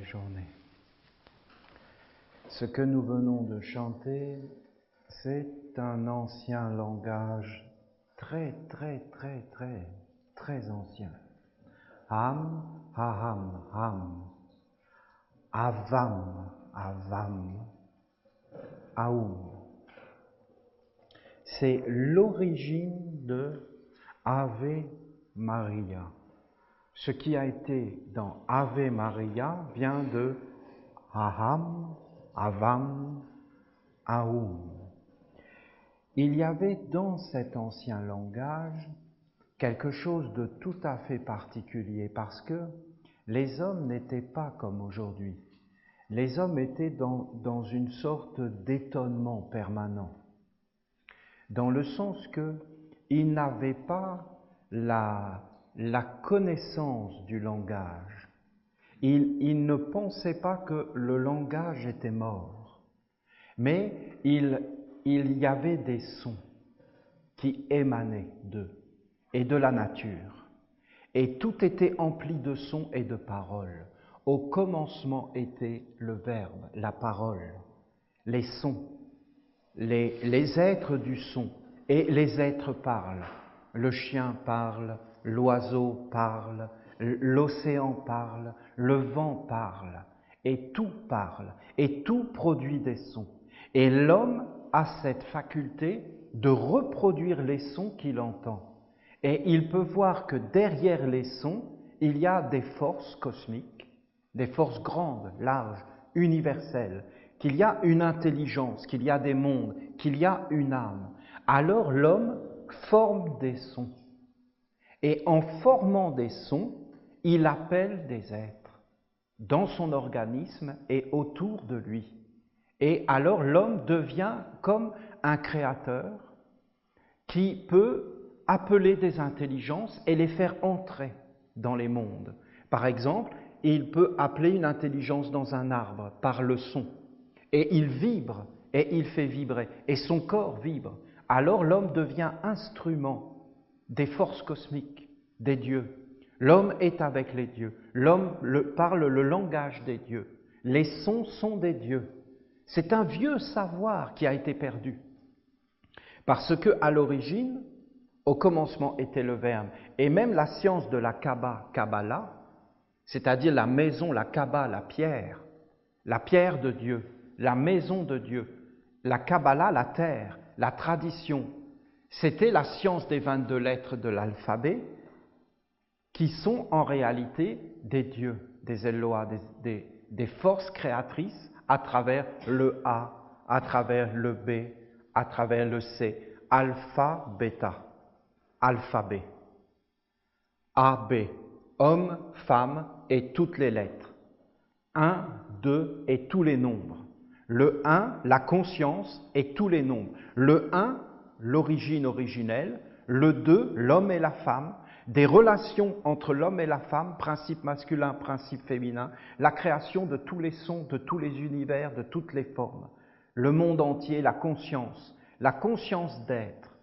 journée. Ce que nous venons de chanter, c'est un ancien langage très ancien. Ham, haham, ham. Avam, avam. Aoum. C'est l'origine de Ave Maria. Ce qui a été dans Ave Maria vient de Aham, Avam, Aoum. Il y avait dans cet ancien langage quelque chose de tout à fait particulier parce que les hommes n'étaient pas comme aujourd'hui. Les hommes étaient dans une sorte d'étonnement permanent, dans le sens qu'ils n'avaient pas la connaissance du langage. Ils ne pensaient pas que le langage était mort, mais il y avait des sons qui émanaient d'eux et de la nature. Et tout était empli de sons et de paroles. Au commencement était le Verbe, la parole, les sons, les êtres du son, et les êtres parlent. Le chien parle, l'oiseau parle, l'océan parle, le vent parle, et tout parle, et tout produit des sons. Et l'homme a cette faculté de reproduire les sons qu'il entend. Et il peut voir que derrière les sons, il y a des forces cosmiques, des forces grandes, larges, universelles, qu'il y a une intelligence, qu'il y a des mondes, qu'il y a une âme. Alors l'homme forme des sons. Et en formant des sons, il appelle des êtres dans son organisme et autour de lui. Et alors l'homme devient comme un créateur qui peut appeler des intelligences et les faire entrer dans les mondes. Par exemple, il peut appeler une intelligence dans un arbre par le son. Et il vibre, et il fait vibrer, et son corps vibre. Alors l'homme devient instrument des forces cosmiques, des dieux. L'homme est avec les dieux. L'homme parle le langage des dieux. Les sons sont des dieux. C'est un vieux savoir qui a été perdu. Parce que, à l'origine, au commencement était le Verbe. Et même la science de la Kabbalah, c'est-à-dire la maison, la Kaaba, la pierre de Dieu, la maison de Dieu, la Kabbalah, la terre, la tradition, c'était la science des 22 lettres de l'alphabet qui sont en réalité des dieux, des Eloah, des forces créatrices à travers le A, à travers le B, à travers le C, alpha, bêta, alphabet, A, B, homme, femme et toutes les lettres, 1, 2 et tous les nombres, le 1, la conscience et tous les nombres, le 1, l'origine originelle, le 2, l'homme et la femme, des relations entre l'homme et la femme, principe masculin, principe féminin, la création de tous les sons, de tous les univers, de toutes les formes, le monde entier, la conscience d'être,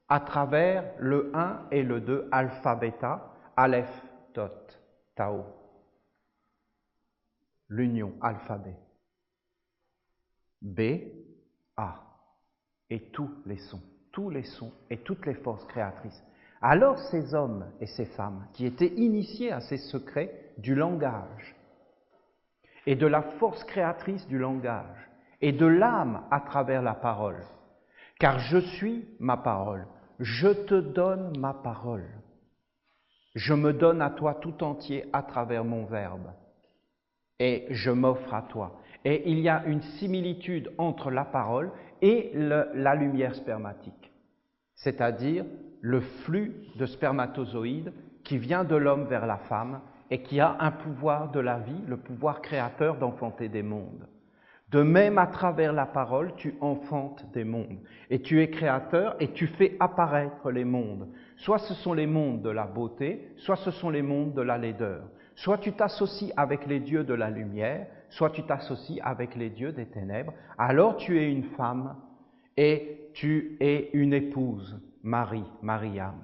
à travers le 1 et le 2, alpha, bêta, aleph, tot, tao, l'union, alphabet, B, A, et tous les sons et toutes les forces créatrices. Alors ces hommes et ces femmes qui étaient initiés à ces secrets du langage et de la force créatrice du langage et de l'âme à travers la parole, car je suis ma parole, je te donne ma parole, je me donne à toi tout entier à travers mon Verbe et je m'offre à toi. Et il y a une similitude entre la parole et la lumière spermatique, c'est-à-dire le flux de spermatozoïdes qui vient de l'homme vers la femme et qui a un pouvoir de la vie, le pouvoir créateur d'enfanter des mondes. De même, à travers la parole, tu enfantes des mondes et tu es créateur et tu fais apparaître les mondes. Soit ce sont les mondes de la beauté, soit ce sont les mondes de la laideur. Soit tu t'associes avec les dieux de la lumière, soit tu t'associes avec les dieux des ténèbres. Alors tu es une femme et tu es une épouse, Marie, Mariam.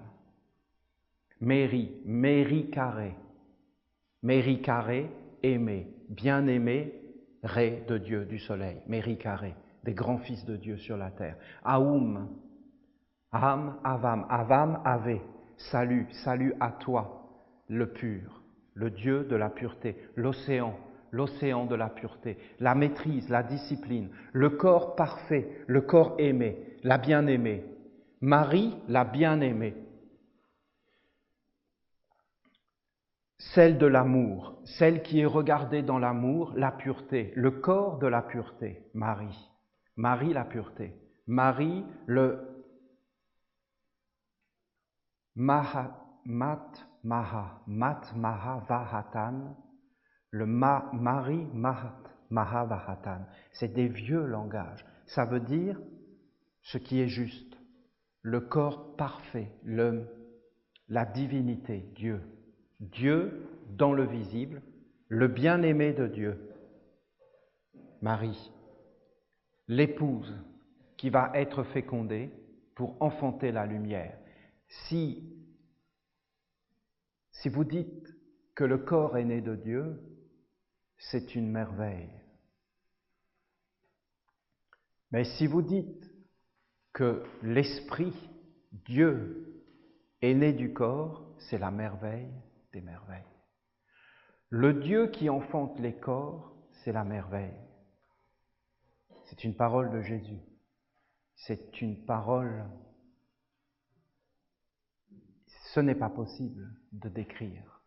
Mary, Mary carré, aimée, bien-aimé, Ré de Dieu, du soleil, Méricaré, des grands fils de Dieu sur la terre. Aoum, Ham, Avam, Avam, Ave, salut, salut à toi, le pur, le Dieu de la pureté, l'océan, l'océan de la pureté, la maîtrise, la discipline, le corps parfait, le corps aimé, la bien-aimée, Marie, la bien-aimée, celle de l'amour, celle qui est regardée dans l'amour, la pureté, le corps de la pureté, Marie, Marie la pureté, Marie le Mat Maha Vahatan, le Mari Maha Vahatan. C'est des vieux langages. Ça veut dire ce qui est juste, le corps parfait, la divinité, Dieu. Dieu dans le visible, le bien-aimé de Dieu. Marie, l'épouse qui va être fécondée pour enfanter la lumière. Si vous dites que le corps est né de Dieu, c'est une merveille. Mais si vous dites que l'esprit, Dieu, est né du corps, c'est la merveille des merveilles. Le Dieu qui enfante les corps, c'est la merveille. C'est une parole de Jésus. C'est une parole. Ce n'est pas possible de décrire.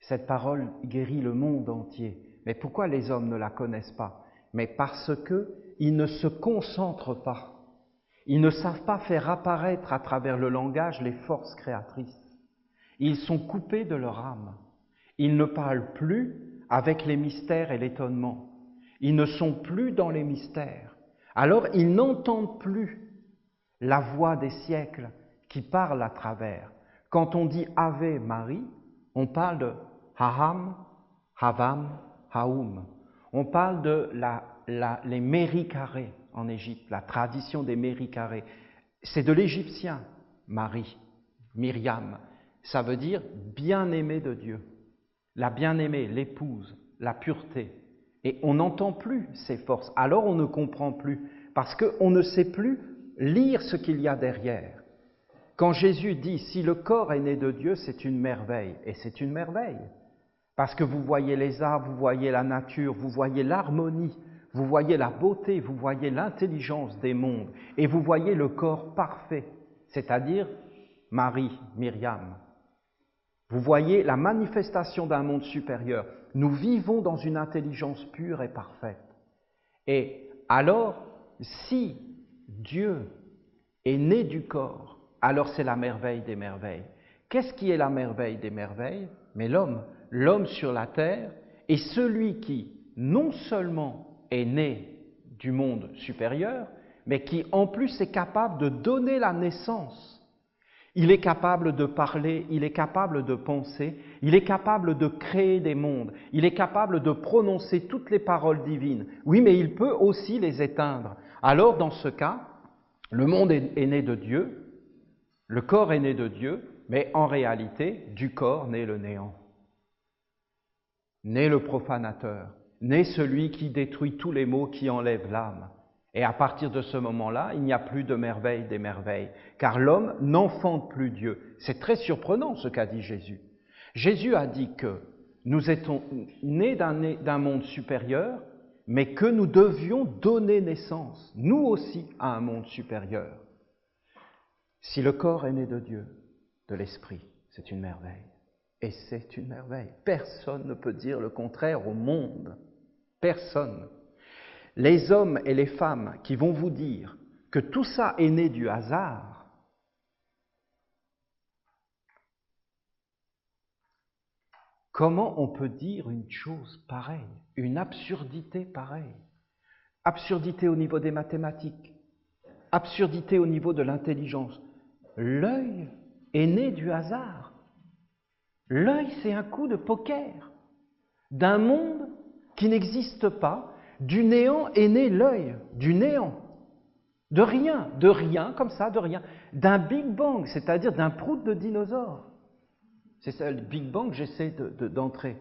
Cette parole guérit le monde entier. Mais pourquoi les hommes ne la connaissent pas? Mais parce qu'ils ne se concentrent pas. Ils ne savent pas faire apparaître à travers le langage les forces créatrices. Ils sont coupés de leur âme. Ils ne parlent plus avec les mystères et l'étonnement. Ils ne sont plus dans les mystères. Alors ils n'entendent plus la voix des siècles qui parle à travers. Quand on dit Ave Marie, on parle de Haham, Havam, Haoum. On parle de les Méricarés en Égypte, la tradition des Méricarés. C'est de l'égyptien, Marie, Myriam. Ça veut dire bien-aimée de Dieu. La bien-aimée, l'épouse, la pureté. Et on n'entend plus ces forces. Alors on ne comprend plus, parce qu'on ne sait plus lire ce qu'il y a derrière. Quand Jésus dit « si le corps est né de Dieu, c'est une merveille », et c'est une merveille, parce que vous voyez les arbres, vous voyez la nature, vous voyez l'harmonie, vous voyez la beauté, vous voyez l'intelligence des mondes, et vous voyez le corps parfait, c'est-à-dire Marie, Myriam. Vous voyez la manifestation d'un monde supérieur. Nous vivons dans une intelligence pure et parfaite. Et alors, si Dieu est né du corps, alors c'est la merveille des merveilles. Qu'est-ce qui est la merveille des merveilles? Mais l'homme sur la terre est celui qui non seulement est né du monde supérieur, mais qui en plus est capable de donner la naissance. Il est capable de parler, il est capable de penser, il est capable de créer des mondes, il est capable de prononcer toutes les paroles divines. Oui, mais il peut aussi les éteindre. Alors, dans ce cas, le monde est né de Dieu, le corps est né de Dieu, mais en réalité, du corps naît le néant. Naît le profanateur, naît celui qui détruit tous les maux qui enlèvent l'âme. Et à partir de ce moment-là, il n'y a plus de merveille des merveilles, car l'homme n'enfante plus Dieu. C'est très surprenant ce qu'a dit Jésus. Jésus a dit que nous étions nés d'un monde supérieur, mais que nous devions donner naissance, nous aussi, à un monde supérieur. Si le corps est né de Dieu, de l'esprit, c'est une merveille. Et c'est une merveille. Personne ne peut dire le contraire au monde. Personne. Les hommes et les femmes qui vont vous dire que tout ça est né du hasard, comment on peut dire une chose pareille, une absurdité pareille? Absurdité au niveau des mathématiques, absurdité au niveau de l'intelligence. L'œil est né du hasard. L'œil, c'est un coup de poker. D'un monde qui n'existe pas, du néant est né l'œil, du néant. De rien comme ça, de rien. D'un Big Bang, c'est-à-dire d'un prout de dinosaure. C'est ça le Big Bang que j'essaie d'entrer.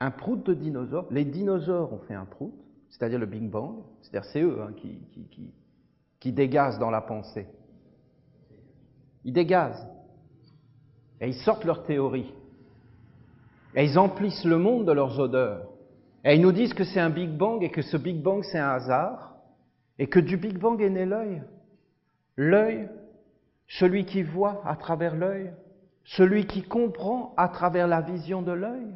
un prout de dinosaure. Les dinosaures ont fait un prout, c'est-à-dire le Big Bang, c'est-à-dire c'est eux qui dégazent dans la pensée. Ils dégazent. Et ils sortent leurs théories. Et ils emplissent le monde de leurs odeurs. Et ils nous disent que c'est un Big Bang et que ce Big Bang c'est un hasard. Et que du Big Bang est né l'œil. L'œil, celui qui voit à travers l'œil, celui qui comprend à travers la vision de l'œil,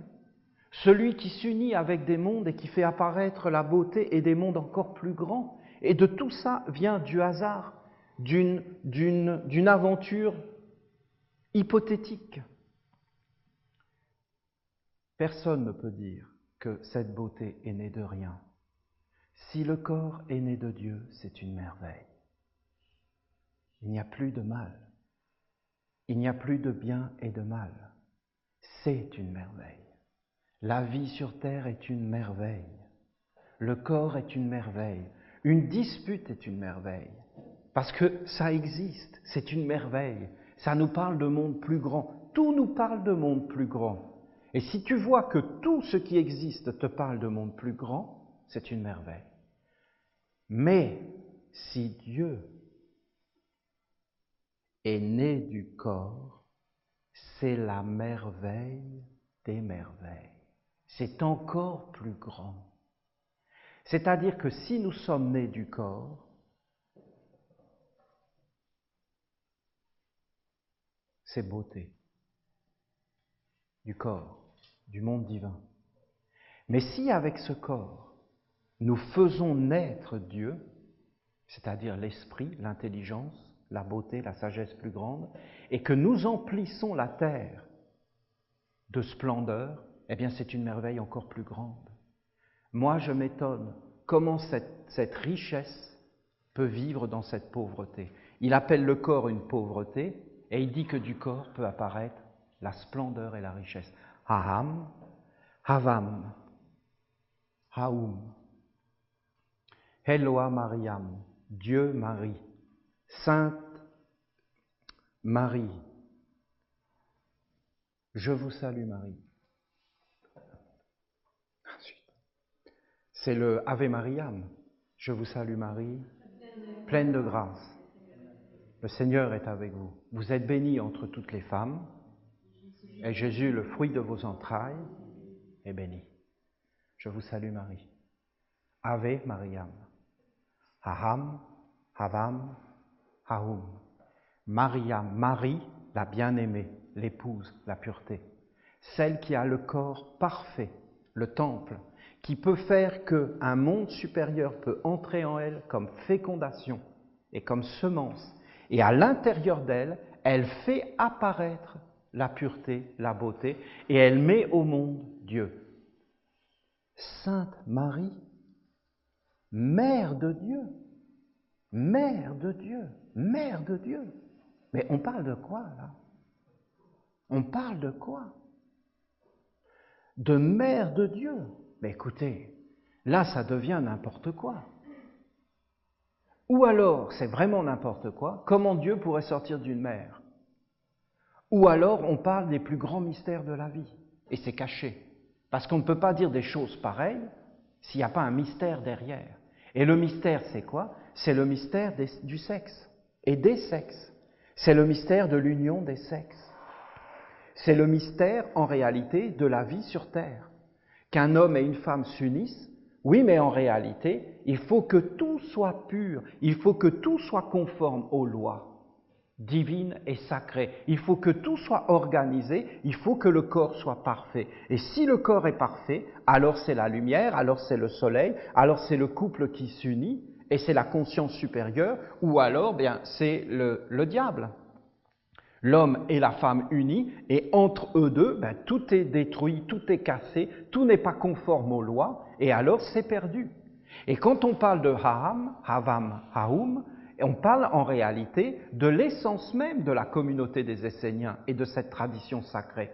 celui qui s'unit avec des mondes et qui fait apparaître la beauté et des mondes encore plus grands. Et de tout ça vient du hasard, d'une aventure hypothétique. Personne ne peut dire que cette beauté est née de rien. Si le corps est né de Dieu, c'est une merveille. Il n'y a plus de mal. Il n'y a plus de bien et de mal. C'est une merveille. La vie sur terre est une merveille. Le corps est une merveille. Une dispute est une merveille. Parce que ça existe, c'est une merveille. Ça nous parle de monde plus grand. Tout nous parle de monde plus grand. Et si tu vois que tout ce qui existe te parle de monde plus grand, c'est une merveille. Mais si Dieu est né du corps, c'est la merveille des merveilles. C'est encore plus grand. C'est-à-dire que si nous sommes nés du corps, c'est beauté du corps, du monde divin. Mais si avec ce corps, nous faisons naître Dieu, c'est-à-dire l'esprit, l'intelligence, la beauté, la sagesse plus grande, et que nous emplissons la terre de splendeur, eh bien c'est une merveille encore plus grande. Moi, je m'étonne comment cette richesse peut vivre dans cette pauvreté. Il appelle le corps une pauvreté, et il dit que du corps peut apparaître la splendeur et la richesse. Aham, Havam, Haoum. Eloa Mariam, Dieu Marie, Sainte Marie. Je vous salue Marie. Ensuite, c'est le Ave Mariam. Je vous salue Marie, pleine de grâce. Le Seigneur est avec vous. Vous êtes bénie entre toutes les femmes, et Jésus, le fruit de vos entrailles, est béni. Je vous salue Marie. Ave Mariam. Aham, Havam, Haoum. Mariam, Marie, la bien-aimée, l'épouse, la pureté. Celle qui a le corps parfait, le temple, qui peut faire qu'un monde supérieur peut entrer en elle comme fécondation et comme semence. Et à l'intérieur d'elle, elle fait apparaître la pureté, la beauté, et elle met au monde Dieu. Sainte Marie, Mère de Dieu, Mère de Dieu, Mère de Dieu. Mais on parle de quoi, là? On parle de quoi? De Mère de Dieu. Mais écoutez, là, ça devient n'importe quoi. Ou alors, c'est vraiment n'importe quoi, comment Dieu pourrait sortir d'une mère? Ou alors, on parle des plus grands mystères de la vie, et c'est caché. Parce qu'on ne peut pas dire des choses pareilles s'il n'y a pas un mystère derrière. Et le mystère, c'est quoi? C'est le mystère du sexe et des sexes. C'est le mystère de l'union des sexes. C'est le mystère, en réalité, de la vie sur Terre. Qu'un homme et une femme s'unissent, oui, mais en réalité, il faut que tout soit pur, il faut que tout soit conforme aux lois divines et sacrées. Il faut que tout soit organisé, il faut que le corps soit parfait. Et si le corps est parfait, alors c'est la lumière, alors c'est le soleil, alors c'est le couple qui s'unit, et c'est la conscience supérieure, ou alors bien c'est le diable. L'homme et la femme unis, et entre eux deux, tout est détruit, tout est cassé, tout n'est pas conforme aux lois, et alors c'est perdu. Et quand on parle de Haham, Havam, Haoum, on parle en réalité de l'essence même de la communauté des Esséniens et de cette tradition sacrée.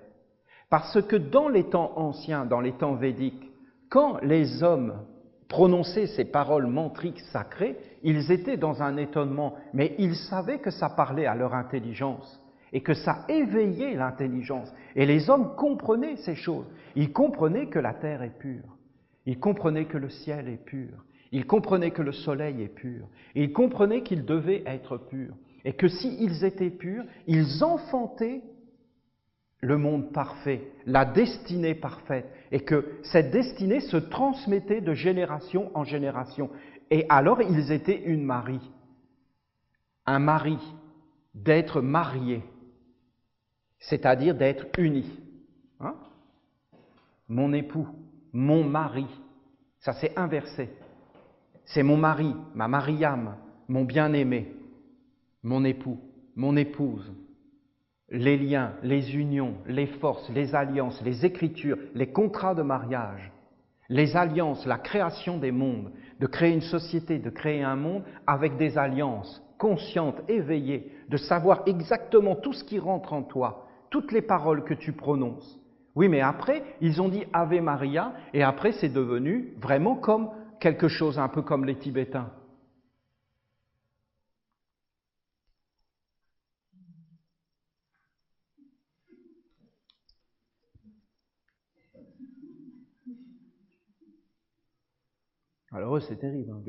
Parce que dans les temps anciens, dans les temps védiques, quand les hommes prononçaient ces paroles mantriques sacrées, ils étaient dans un étonnement, mais ils savaient que ça parlait à leur intelligence. et que ça éveillait l'intelligence. Et les hommes comprenaient ces choses. Ils comprenaient que la terre est pure. Ils comprenaient que le ciel est pur. Ils comprenaient que le soleil est pur. Ils comprenaient qu'ils devaient être purs. Et que s'ils étaient purs, ils enfantaient le monde parfait, la destinée parfaite. Et que cette destinée se transmettait de génération en génération. Et alors ils étaient une Marie. Un mari, d'être marié, c'est-à-dire d'être unis. Hein? Mon époux, mon mari, ça c'est inversé. C'est mon mari, ma Mariam, mon bien-aimé, mon époux, mon épouse. Les liens, les unions, les forces, les alliances, les écritures, les contrats de mariage, les alliances, la création des mondes, de créer une société, de créer un monde avec des alliances conscientes, éveillées, de savoir exactement tout ce qui rentre en toi, toutes les paroles que tu prononces. Oui, mais après, ils ont dit Ave Maria, et après c'est devenu vraiment comme quelque chose, un peu comme les Tibétains. Alors eux, c'est terrible. Hein.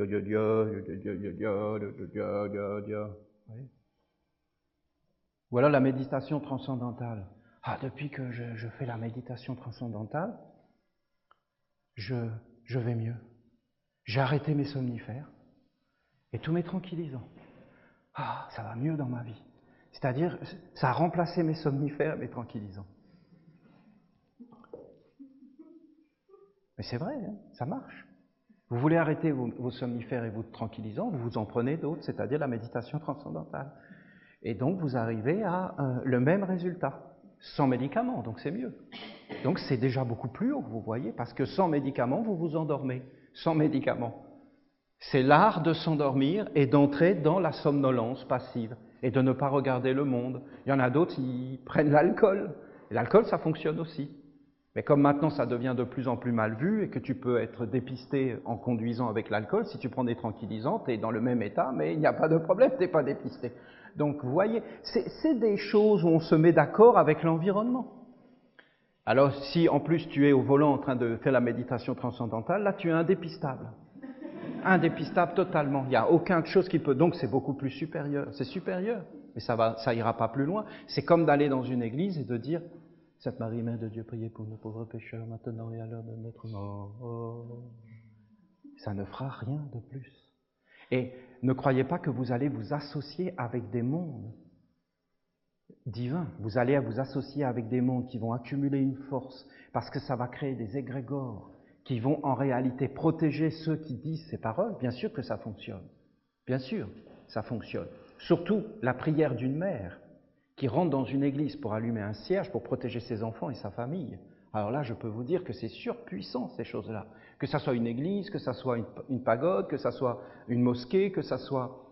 Oui. Voilà la méditation transcendantale. Ah, depuis que je fais la méditation transcendantale, je vais mieux. J'ai arrêté mes somnifères et tous mes tranquillisants. Ah, ça va mieux dans ma vie. C'est-à-dire, ça a remplacé mes somnifères et mes tranquillisants. Mais c'est vrai, hein, ça marche. Vous voulez arrêter vos somnifères et vos tranquillisants, vous vous en prenez d'autres, c'est-à-dire la méditation transcendantale. Et donc, vous arrivez à le même résultat, sans médicaments, donc c'est mieux. Donc, c'est déjà beaucoup plus haut, vous voyez, parce que sans médicaments, vous vous endormez. Sans médicaments. C'est l'art de s'endormir et d'entrer dans la somnolence passive et de ne pas regarder le monde. Il y en a d'autres, ils prennent l'alcool. Et l'alcool, ça fonctionne aussi. Mais comme maintenant ça devient de plus en plus mal vu et que tu peux être dépisté en conduisant avec l'alcool, si tu prends des tranquillisants, tu es dans le même état, mais il n'y a pas de problème, tu n'es pas dépisté. Donc vous voyez, c'est des choses où on se met d'accord avec l'environnement. Alors si en plus tu es au volant en train de faire la méditation transcendantale, là tu es indépistable. Indépistable totalement. Il n'y a aucune chose qui peut... Donc c'est beaucoup plus supérieur. C'est supérieur, mais ça ira pas plus loin. C'est comme d'aller dans une église et de dire « Sainte Marie, Mère de Dieu, priez pour nous pauvres pécheurs, maintenant et à l'heure de notre mort. Oh. » Ça ne fera rien de plus. Et ne croyez pas que vous allez vous associer avec des mondes divins. Vous allez vous associer avec des mondes qui vont accumuler une force, parce que ça va créer des égrégores qui vont en réalité protéger ceux qui disent ces paroles. Bien sûr que ça fonctionne. Bien sûr, ça fonctionne. Surtout la prière d'une mère qui rentre dans une église pour allumer un cierge pour protéger ses enfants et sa famille. Alors là, je peux vous dire que c'est surpuissant, ces choses-là. Que ça soit une église, que ça soit une pagode, que ça soit une mosquée, que ça soit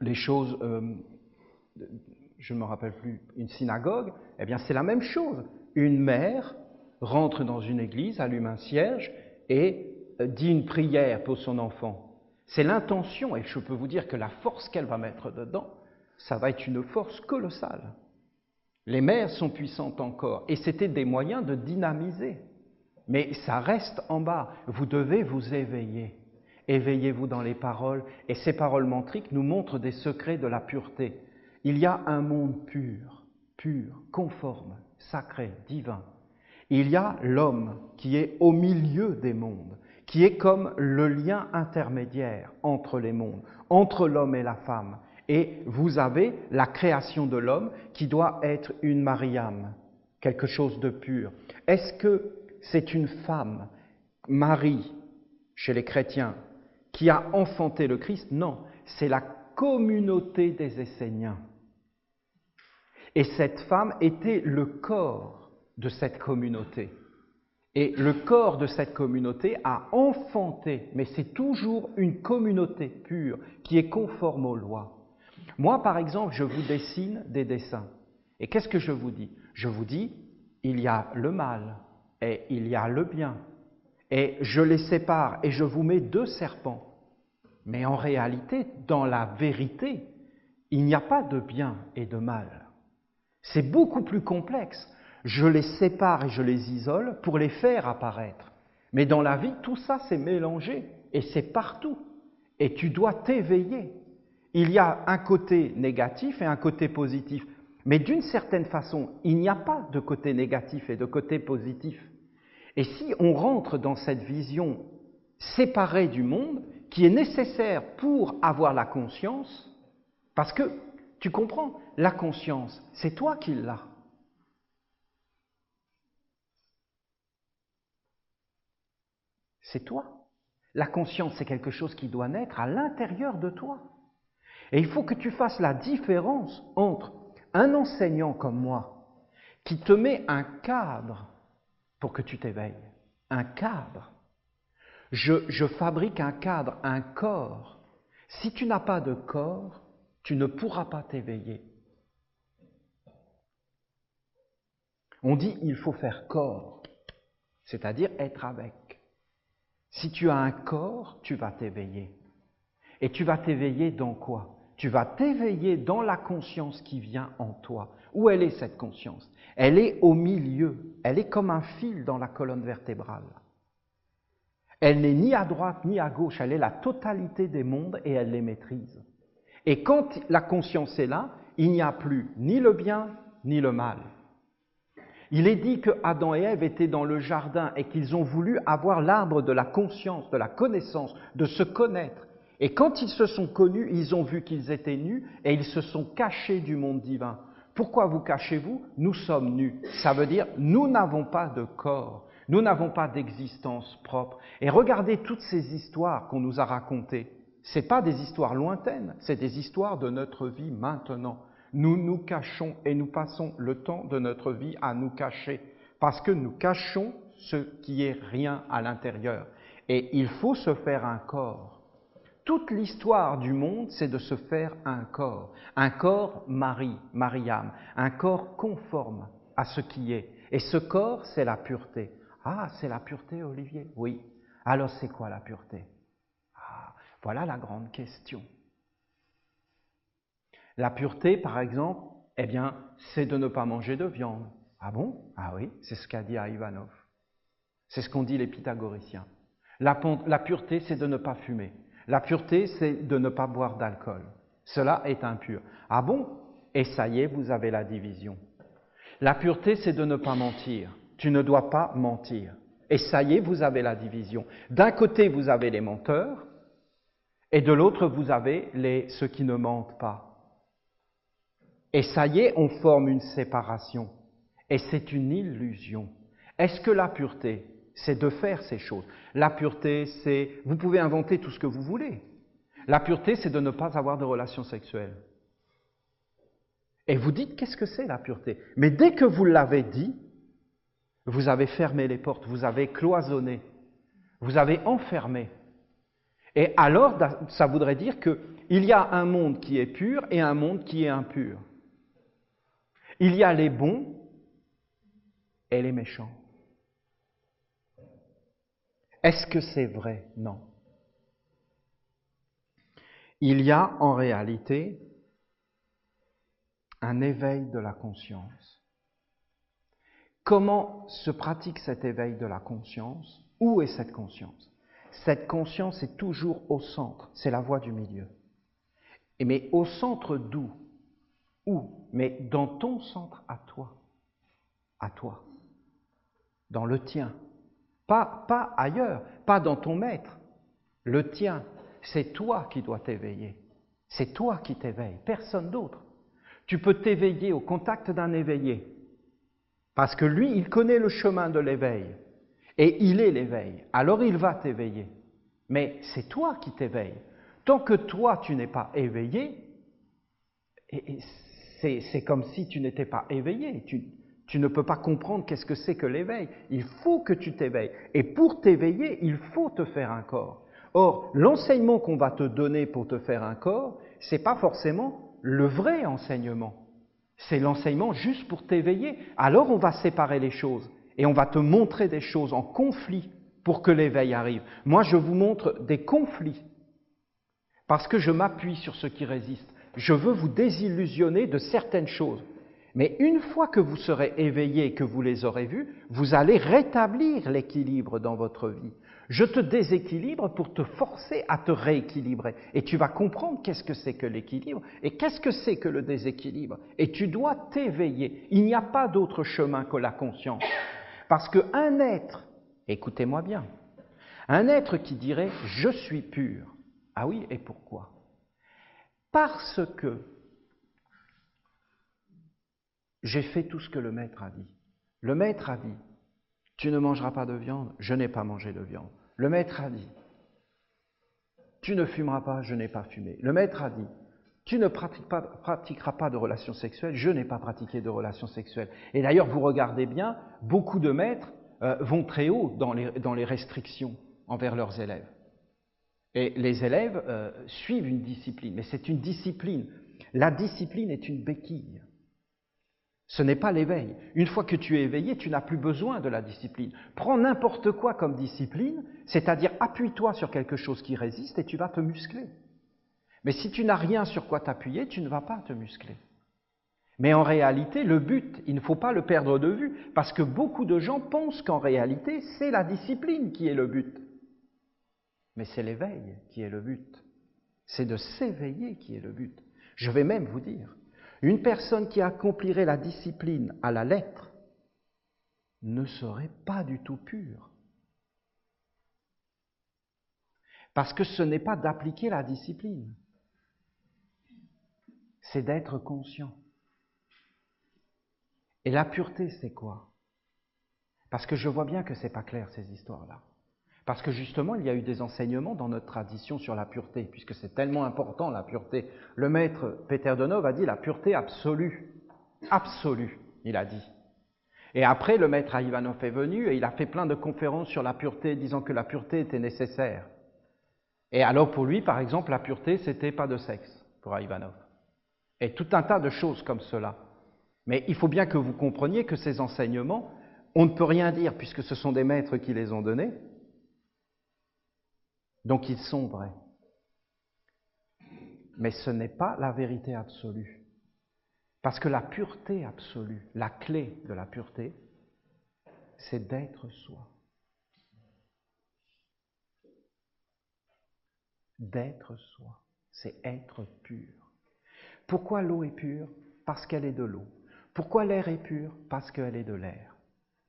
les choses, je ne me rappelle plus, une synagogue, eh bien c'est la même chose. Une mère rentre dans une église, allume un cierge et dit une prière pour son enfant. C'est l'intention, et je peux vous dire que la force qu'elle va mettre dedans, ça va être une force colossale. Les mères sont puissantes encore, et c'était des moyens de dynamiser. Mais ça reste en bas. Vous devez vous éveiller. Éveillez-vous dans les paroles, et ces paroles mantriques nous montrent des secrets de la pureté. Il y a un monde pur, conforme, sacré, divin. Il y a l'homme qui est au milieu des mondes, qui est comme le lien intermédiaire entre les mondes, entre l'homme et la femme. Et vous avez la création de l'homme qui doit être une Mariam, quelque chose de pur. Est-ce que c'est une femme, Marie, chez les chrétiens, qui a enfanté le Christ? Non, c'est la communauté des Esséniens. Et cette femme était le corps de cette communauté. Et le corps de cette communauté a enfanté, mais c'est toujours une communauté pure qui est conforme aux lois. Moi, par exemple, je vous dessine des dessins. Et qu'est-ce que je vous dis? Je vous dis, il y a le mal et il y a le bien. Et je les sépare et je vous mets deux serpents. Mais en réalité, dans la vérité, il n'y a pas de bien et de mal. C'est beaucoup plus complexe. Je les sépare et je les isole pour les faire apparaître. Mais dans la vie, tout ça, c'est mélangé et c'est partout. Et tu dois t'éveiller. Il y a un côté négatif et un côté positif. Mais d'une certaine façon, il n'y a pas de côté négatif et de côté positif. Et si on rentre dans cette vision séparée du monde, qui est nécessaire pour avoir la conscience, parce que, tu comprends, la conscience, c'est toi qui l'as. C'est toi. La conscience, c'est quelque chose qui doit naître à l'intérieur de toi. Et il faut que tu fasses la différence entre un enseignant comme moi, qui te met un cadre pour que tu t'éveilles. Un cadre. Je fabrique un cadre, un corps. Si tu n'as pas de corps, tu ne pourras pas t'éveiller. On dit il faut faire corps, c'est-à-dire être avec. Si tu as un corps, tu vas t'éveiller. Et tu vas t'éveiller dans quoi? Tu vas t'éveiller dans la conscience qui vient en toi. Où elle est cette conscience? Elle est au milieu. Elle est comme un fil dans la colonne vertébrale. Elle n'est ni à droite ni à gauche. Elle est la totalité des mondes et elle les maîtrise. Et quand la conscience est là, il n'y a plus ni le bien ni le mal. Il est dit que Adam et Ève étaient dans le jardin et qu'ils ont voulu avoir l'arbre de la conscience, de la connaissance, de se connaître. Et quand ils se sont connus, ils ont vu qu'ils étaient nus et ils se sont cachés du monde divin. Pourquoi vous cachez-vous? Nous sommes nus. Ça veut dire nous n'avons pas de corps, nous n'avons pas d'existence propre. Et regardez toutes ces histoires qu'on nous a racontées. Ce n'est pas des histoires lointaines, c'est des histoires de notre vie maintenant. Nous nous cachons et nous passons le temps de notre vie à nous cacher parce que nous cachons ce qui est rien à l'intérieur. Et il faut se faire un corps. Toute l'histoire du monde, c'est de se faire un corps Mariam, un corps conforme à ce qui est. Et ce corps, c'est la pureté. Ah, c'est la pureté, Olivier? Oui. Alors c'est quoi la pureté? Ah, voilà la grande question. La pureté, par exemple, eh bien, c'est de ne pas manger de viande. Ah bon? Ah oui, c'est ce qu'a dit Ivanov. C'est ce qu'ont dit les pythagoriciens. La pureté, c'est de ne pas fumer. La pureté, c'est de ne pas boire d'alcool. Cela est impur. Ah bon? Et ça y est, vous avez la division. La pureté, c'est de ne pas mentir. Tu ne dois pas mentir. Et ça y est, vous avez la division. D'un côté, vous avez les menteurs, et de l'autre, vous avez ceux qui ne mentent pas. Et ça y est, on forme une séparation. Et c'est une illusion. Est-ce que la pureté, c'est de faire ces choses? La pureté, c'est... Vous pouvez inventer tout ce que vous voulez. La pureté, c'est de ne pas avoir de relations sexuelles. Et vous dites, qu'est-ce que c'est la pureté? Mais dès que vous l'avez dit, vous avez fermé les portes, vous avez cloisonné, vous avez enfermé. Et alors, ça voudrait dire qu'il y a un monde qui est pur et un monde qui est impur. Il y a les bons et les méchants. Est-ce que c'est vrai? Non. Il y a en réalité un éveil de la conscience. Comment se pratique cet éveil de la conscience? Où est cette conscience? Cette conscience est toujours au centre, c'est la voie du milieu. Mais au centre d'où? Où? Mais dans ton centre à toi. À toi. Dans le tien. Pas ailleurs, pas dans ton maître. Le tien, c'est toi qui dois t'éveiller. C'est toi qui t'éveilles, personne d'autre. Tu peux t'éveiller au contact d'un éveillé. Parce que lui, il connaît le chemin de l'éveil. Et il est l'éveil. Alors il va t'éveiller. Mais c'est toi qui t'éveilles. Tant que toi, tu n'es pas éveillé, c'est comme si tu n'étais pas éveillé. Tu ne peux pas comprendre qu'est-ce que c'est que l'éveil. Il faut que tu t'éveilles. Et pour t'éveiller, il faut te faire un corps. Or, l'enseignement qu'on va te donner pour te faire un corps, ce n'est pas forcément le vrai enseignement. C'est l'enseignement juste pour t'éveiller. Alors on va séparer les choses et on va te montrer des choses en conflit pour que l'éveil arrive. Moi, je vous montre des conflits parce que je m'appuie sur ce qui résiste. Je veux vous désillusionner de certaines choses. Mais une fois que vous serez éveillés et que vous les aurez vus, vous allez rétablir l'équilibre dans votre vie. Je te déséquilibre pour te forcer à te rééquilibrer. Et tu vas comprendre qu'est-ce que c'est que l'équilibre et qu'est-ce que c'est que le déséquilibre. Et tu dois t'éveiller. Il n'y a pas d'autre chemin que la conscience. Parce qu'un être, écoutez-moi bien, un être qui dirait « je suis pur », ah oui, et pourquoi? Parce que j'ai fait tout ce que le maître a dit. Le maître a dit « tu ne mangeras pas de viande », je n'ai pas mangé de viande. Le maître a dit « tu ne fumeras pas », je n'ai pas fumé. Le maître a dit « tu ne pratiqueras pas de relations sexuelles », je n'ai pas pratiqué de relations sexuelles. Et d'ailleurs, vous regardez bien, beaucoup de maîtres vont très haut dans les restrictions envers leurs élèves. Et les élèves suivent une discipline, mais c'est une discipline. La discipline est une béquille. Ce n'est pas l'éveil. Une fois que tu es éveillé, tu n'as plus besoin de la discipline. Prends n'importe quoi comme discipline, c'est-à-dire appuie-toi sur quelque chose qui résiste et tu vas te muscler. Mais si tu n'as rien sur quoi t'appuyer, tu ne vas pas te muscler. Mais en réalité, le but, il ne faut pas le perdre de vue, parce que beaucoup de gens pensent qu'en réalité, c'est la discipline qui est le but. Mais c'est l'éveil qui est le but. C'est de s'éveiller qui est le but. Je vais même vous dire, une personne qui accomplirait la discipline à la lettre ne serait pas du tout pure. Parce que ce n'est pas d'appliquer la discipline, c'est d'être conscient. Et la pureté, c'est quoi? Parce que je vois bien que ce n'est pas clair, ces histoires-là. Parce que justement, il y a eu des enseignements dans notre tradition sur la pureté, puisque c'est tellement important, la pureté. Le maître Peter Donov a dit la pureté absolue. Absolue, il a dit. Et après, le maître Ivanov est venu et il a fait plein de conférences sur la pureté, disant que la pureté était nécessaire. Et alors pour lui, par exemple, la pureté, c'était pas de sexe, pour Ivanov. Et tout un tas de choses comme cela. Mais il faut bien que vous compreniez que ces enseignements, on ne peut rien dire puisque ce sont des maîtres qui les ont donnés. Donc ils sont vrais. Mais ce n'est pas la vérité absolue. Parce que la pureté absolue, la clé de la pureté, c'est d'être soi. D'être soi, c'est être pur. Pourquoi l'eau est pure? Parce qu'elle est de l'eau. Pourquoi l'air est pur? Parce qu'elle est de l'air.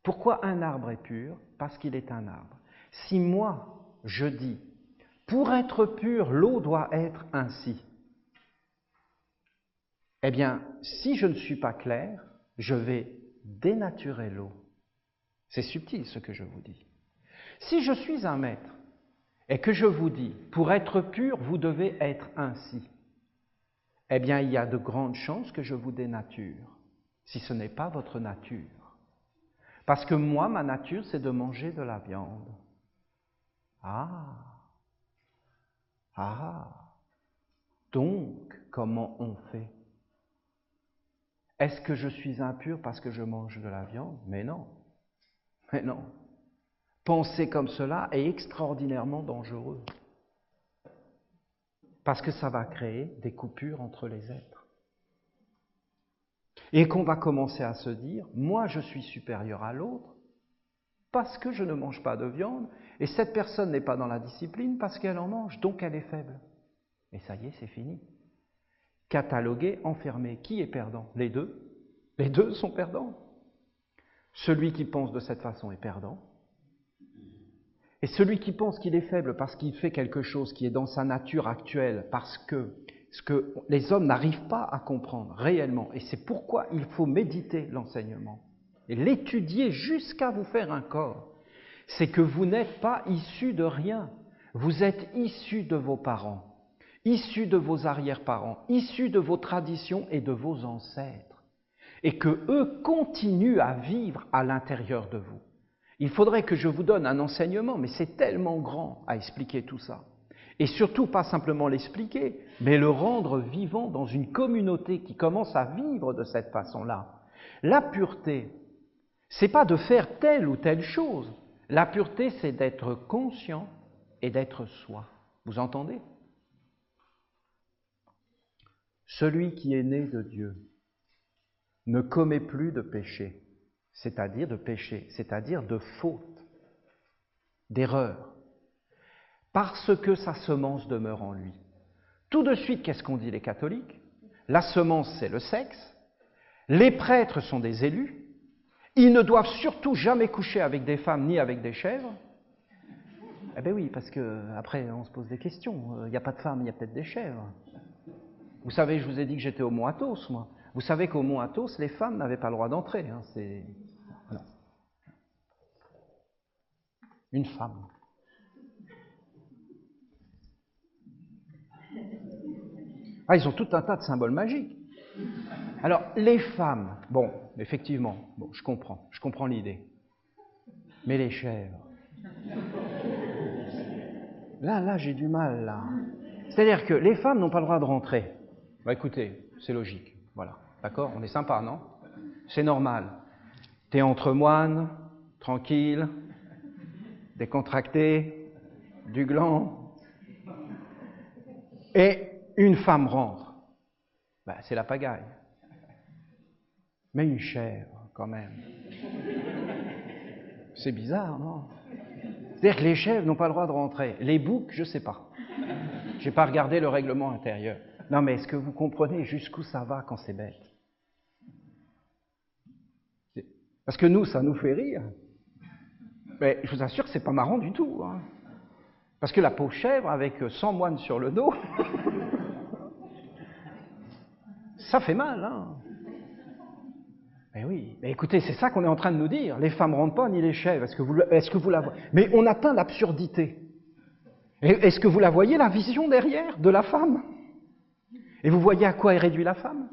Pourquoi un arbre est pur? Parce qu'il est un arbre. Si moi, je dis, pour être pur, l'eau doit être ainsi, eh bien, si je ne suis pas clair, je vais dénaturer l'eau. C'est subtil ce que je vous dis. Si je suis un maître et que je vous dis, pour être pur, vous devez être ainsi, eh bien, il y a de grandes chances que je vous dénature, si ce n'est pas votre nature. Parce que moi, ma nature, c'est de manger de la viande. Donc, comment on fait? Est-ce que je suis impur parce que je mange de la viande? Mais non. Mais non. Penser comme cela est extraordinairement dangereux. Parce que ça va créer des coupures entre les êtres. Et qu'on va commencer à se dire, moi je suis supérieur à l'autre parce que je ne mange pas de viande, et cette personne n'est pas dans la discipline parce qu'elle en mange, donc elle est faible. Et ça y est, c'est fini. Catalogué, enfermé. Qui est perdant? Les deux. Les deux sont perdants. Celui qui pense de cette façon est perdant. Et celui qui pense qu'il est faible parce qu'il fait quelque chose qui est dans sa nature actuelle, parce que ce que les hommes n'arrivent pas à comprendre réellement, et c'est pourquoi il faut méditer l'enseignement, et l'étudier jusqu'à vous faire un corps, c'est que vous n'êtes pas issus de rien, vous êtes issus de vos parents, issus de vos arrière-parents, issus de vos traditions et de vos ancêtres, et que eux continuent à vivre à l'intérieur de vous. Il faudrait que je vous donne un enseignement, mais c'est tellement grand à expliquer tout ça. Et surtout, pas simplement l'expliquer, mais le rendre vivant dans une communauté qui commence à vivre de cette façon-là. La pureté, c'est pas de faire telle ou telle chose. La pureté, c'est d'être conscient et d'être soi. Vous entendez? Celui qui est né de Dieu ne commet plus de péché, c'est-à-dire de faute, d'erreur, parce que sa semence demeure en lui. Tout de suite, qu'est-ce qu'on dit les catholiques? La semence, c'est le sexe, les prêtres sont des élus, ils ne doivent surtout jamais coucher avec des femmes ni avec des chèvres. Eh bien oui, parce qu'après, on se pose des questions. Il n'y a pas de femmes, il y a peut-être des chèvres. Vous savez, je vous ai dit que j'étais au Mont Athos, moi. Vous savez qu'au Mont Athos, les femmes n'avaient pas le droit d'entrer. Hein, non. Une femme. Ah, ils ont tout un tas de symboles magiques. Alors, les femmes, bon, effectivement, bon, je comprends l'idée. Mais les chèvres. Là, j'ai du mal, là. C'est-à-dire que les femmes n'ont pas le droit de rentrer. Bah écoutez, c'est logique, voilà. D'accord? On est sympa, non? C'est normal. T'es entre moines, tranquille, décontracté, du gland, et une femme rentre. Bah, c'est la pagaille. Mais une chèvre, quand même. C'est bizarre, non? C'est-à-dire que les chèvres n'ont pas le droit de rentrer. Les boucs, je ne sais pas. Je n'ai pas regardé le règlement intérieur. Non, mais est-ce que vous comprenez jusqu'où ça va quand c'est bête? Parce que nous, ça nous fait rire. Mais je vous assure que c'est pas marrant du tout. Hein. Parce que la pauvre chèvre, avec 100 moines sur le dos, ça fait mal. Hein. Mais oui, mais écoutez, c'est ça qu'on est en train de nous dire. Les femmes ne rentrent pas, ni les chèvres. Est-ce que vous la voyez? Mais on atteint l'absurdité. Est-ce que vous la voyez, la vision derrière de la femme? Et vous voyez à quoi est réduite la femme?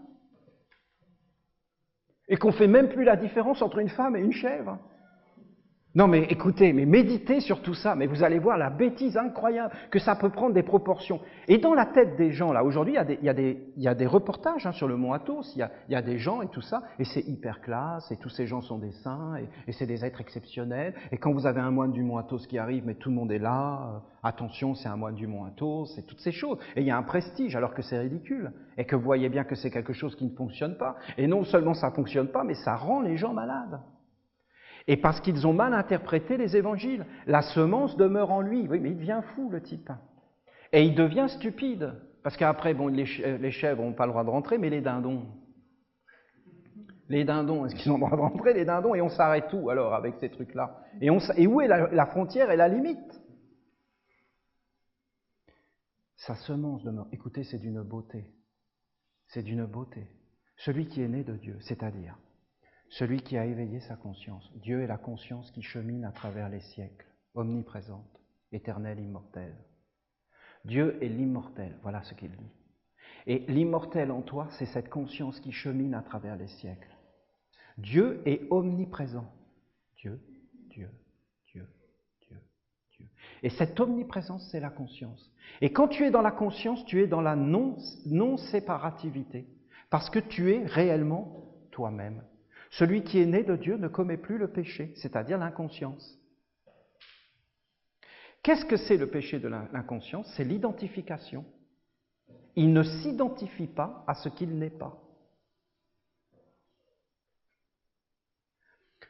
Et qu'on ne fait même plus la différence entre une femme et une chèvre? Non mais écoutez, mais méditez sur tout ça, mais vous allez voir la bêtise incroyable que ça peut prendre des proportions. Et dans la tête des gens, là, aujourd'hui, il y a des reportages hein, sur le Mont Athos, il y a des gens et tout ça, et c'est hyper classe, et tous ces gens sont des saints, et c'est des êtres exceptionnels, et quand vous avez un moine du Mont Athos qui arrive, mais tout le monde est là, attention, c'est un moine du Mont Athos, et toutes ces choses, et il y a un prestige, alors que c'est ridicule, et que vous voyez bien que c'est quelque chose qui ne fonctionne pas, et non seulement ça ne fonctionne pas, mais ça rend les gens malades. Et parce qu'ils ont mal interprété les évangiles. La semence demeure en lui. Oui, mais il devient fou, le type. Et il devient stupide. Parce qu'après, bon, les chèvres n'ont pas le droit de rentrer, mais les dindons. Les dindons, est-ce qu'ils ont le droit de rentrer, les dindons? Et on s'arrête où, alors, avec ces trucs-là? Et où est la frontière et la limite? Sa semence demeure. Écoutez, c'est d'une beauté. C'est d'une beauté. Celui qui est né de Dieu, c'est-à-dire celui qui a éveillé sa conscience. Dieu est la conscience qui chemine à travers les siècles, omniprésente, éternelle, immortelle. Dieu est l'immortel, voilà ce qu'il dit. Et l'immortel en toi, c'est cette conscience qui chemine à travers les siècles. Dieu est omniprésent. Dieu, Dieu, Dieu, Dieu, Dieu. Et cette omniprésence, c'est la conscience. Et quand tu es dans la conscience, tu es dans la non-séparativité, parce que tu es réellement toi-même. Celui qui est né de Dieu ne commet plus le péché, c'est-à-dire l'inconscience. Qu'est-ce que c'est le péché de l'inconscience? C'est l'identification. Il ne s'identifie pas à ce qu'il n'est pas.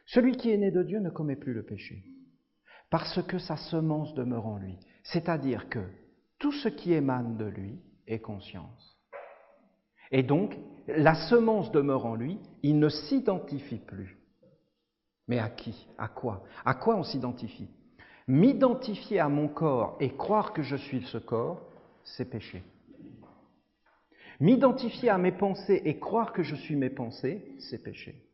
Celui qui est né de Dieu ne commet plus le péché, parce que sa semence demeure en lui. C'est-à-dire que tout ce qui émane de lui est conscience. Et donc, la semence demeure en lui, il ne s'identifie plus. Mais à qui? À quoi? À quoi on s'identifie? M'identifier à mon corps et croire que je suis ce corps, c'est péché. M'identifier à mes pensées et croire que je suis mes pensées, c'est péché.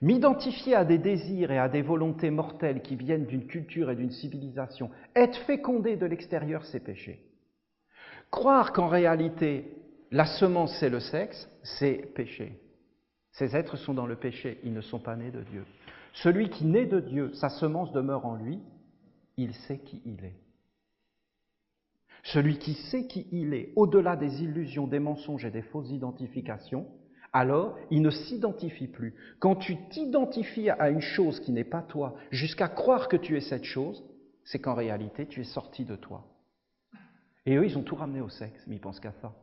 M'identifier à des désirs et à des volontés mortelles qui viennent d'une culture et d'une civilisation, être fécondé de l'extérieur, c'est péché. Croire qu'en réalité, la semence, c'est le sexe, c'est péché. Ces êtres sont dans le péché, ils ne sont pas nés de Dieu. Celui qui naît de Dieu, sa semence demeure en lui, il sait qui il est. Celui qui sait qui il est, au-delà des illusions, des mensonges et des fausses identifications, alors il ne s'identifie plus. Quand tu t'identifies à une chose qui n'est pas toi, jusqu'à croire que tu es cette chose, c'est qu'en réalité, tu es sorti de toi. Et eux, ils ont tout ramené au sexe, mais ils pensent qu'à ça.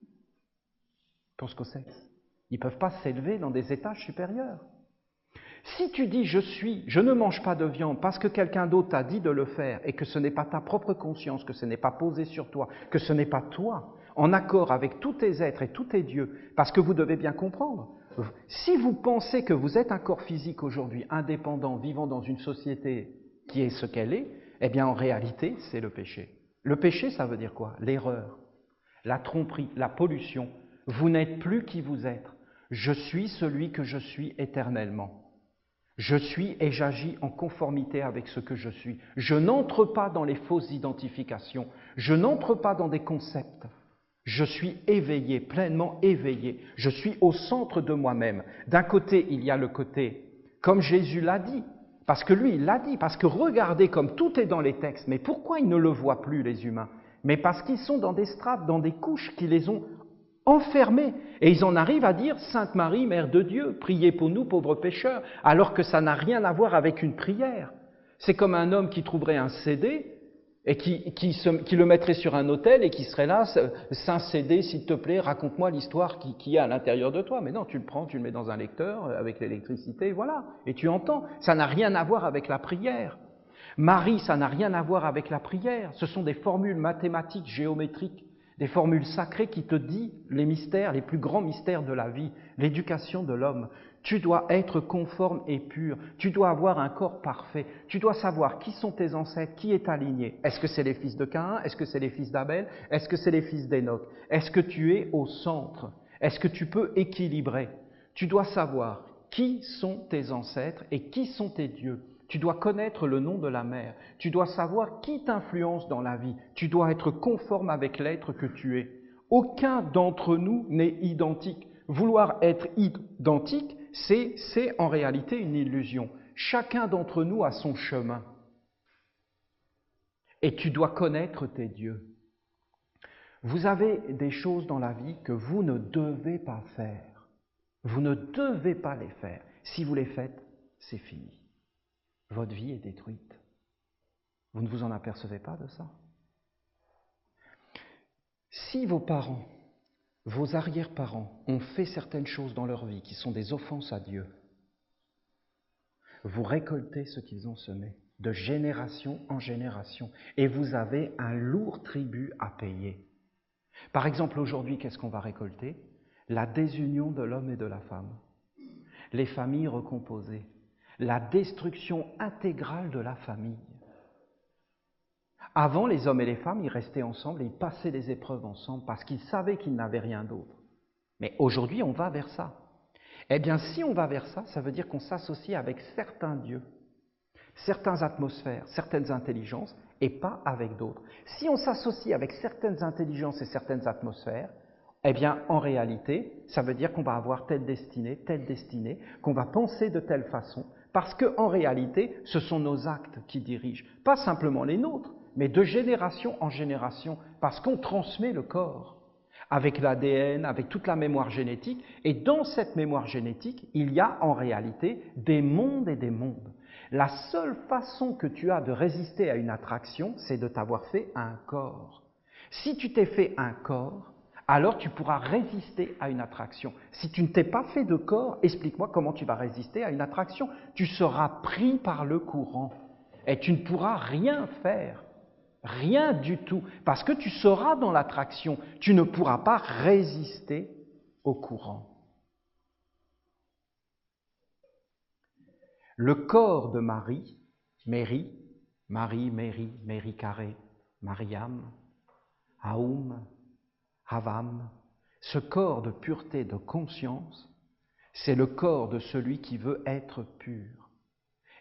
Ils pensent qu'au sexe. Ils ne peuvent pas s'élever dans des étages supérieurs. Si tu dis « je ne mange pas de viande parce que quelqu'un d'autre t'a dit de le faire et que ce n'est pas ta propre conscience, que ce n'est pas posé sur toi, que ce n'est pas toi, en accord avec tous tes êtres et tous tes dieux, parce que vous devez bien comprendre, si vous pensez que vous êtes un corps physique aujourd'hui, indépendant, vivant dans une société qui est ce qu'elle est, eh bien en réalité, c'est le péché. Le péché, ça veut dire quoi? L'erreur, la tromperie, la pollution. Vous n'êtes plus qui vous êtes. Je suis celui que je suis éternellement. Je suis et j'agis en conformité avec ce que je suis. Je n'entre pas dans les fausses identifications. Je n'entre pas dans des concepts. Je suis éveillé, pleinement éveillé. Je suis au centre de moi-même. D'un côté, il y a le côté, comme Jésus l'a dit, parce que lui, il l'a dit, parce que regardez comme tout est dans les textes, mais pourquoi ils ne le voient plus, les humains? Mais parce qu'ils sont dans des strates, dans des couches qui les ont enfermés. Et ils en arrivent à dire « Sainte Marie, Mère de Dieu, priez pour nous, pauvres pécheurs », alors que ça n'a rien à voir avec une prière. C'est comme un homme qui trouverait un CD et qui le mettrait sur un autel et qui serait là « Saint CD, s'il te plaît, raconte-moi l'histoire qui est à l'intérieur de toi ». Mais non, tu le prends, tu le mets dans un lecteur avec l'électricité, voilà, et tu entends. Ça n'a rien à voir avec la prière. Marie, ça n'a rien à voir avec la prière. Ce sont des formules mathématiques, géométriques, des formules sacrées qui te disent les mystères, les plus grands mystères de la vie, l'éducation de l'homme. Tu dois être conforme et pur, tu dois avoir un corps parfait, tu dois savoir qui sont tes ancêtres, qui est ta lignée. Est-ce que c'est les fils de Caïn? Est-ce que c'est les fils d'Abel? Est-ce que c'est les fils d'Enoch? Est-ce que tu es au centre? Est-ce que tu peux équilibrer? Tu dois savoir qui sont tes ancêtres et qui sont tes dieux. Tu dois connaître le nom de la mère. Tu dois savoir qui t'influence dans la vie. Tu dois être conforme avec l'être que tu es. Aucun d'entre nous n'est identique. Vouloir être identique, c'est en réalité une illusion. Chacun d'entre nous a son chemin. Et tu dois connaître tes dieux. Vous avez des choses dans la vie que vous ne devez pas faire. Vous ne devez pas les faire. Si vous les faites, c'est fini. Votre vie est détruite. Vous ne vous en apercevez pas de ça? Si vos parents, vos arrière-parents ont fait certaines choses dans leur vie qui sont des offenses à Dieu, vous récoltez ce qu'ils ont semé, de génération en génération, et vous avez un lourd tribut à payer. Par exemple, aujourd'hui, qu'est-ce qu'on va récolter? La désunion de l'homme et de la femme, les familles recomposées, la destruction intégrale de la famille. Avant, les hommes et les femmes, ils restaient ensemble et ils passaient des épreuves ensemble parce qu'ils savaient qu'ils n'avaient rien d'autre. Mais aujourd'hui, on va vers ça. Eh bien, si on va vers ça, ça veut dire qu'on s'associe avec certains dieux, certaines atmosphères, certaines intelligences, et pas avec d'autres. Si on s'associe avec certaines intelligences et certaines atmosphères, eh bien, en réalité, ça veut dire qu'on va avoir telle destinée, qu'on va penser de telle façon, parce qu'en réalité, ce sont nos actes qui dirigent, pas simplement les nôtres, mais de génération en génération, parce qu'on transmet le corps, avec l'ADN, avec toute la mémoire génétique, et dans cette mémoire génétique, il y a en réalité des mondes et des mondes. La seule façon que tu as de résister à une attraction, c'est de t'avoir fait un corps. Si tu t'es fait un corps, alors tu pourras résister à une attraction. Si tu ne t'es pas fait de corps, explique-moi comment tu vas résister à une attraction. Tu seras pris par le courant et tu ne pourras rien faire, rien du tout, parce que tu seras dans l'attraction. Tu ne pourras pas résister au courant. Le corps de Marie, Méry Carré, Mariam, Aoum, Havam, ce corps de pureté, de conscience, c'est le corps de celui qui veut être pur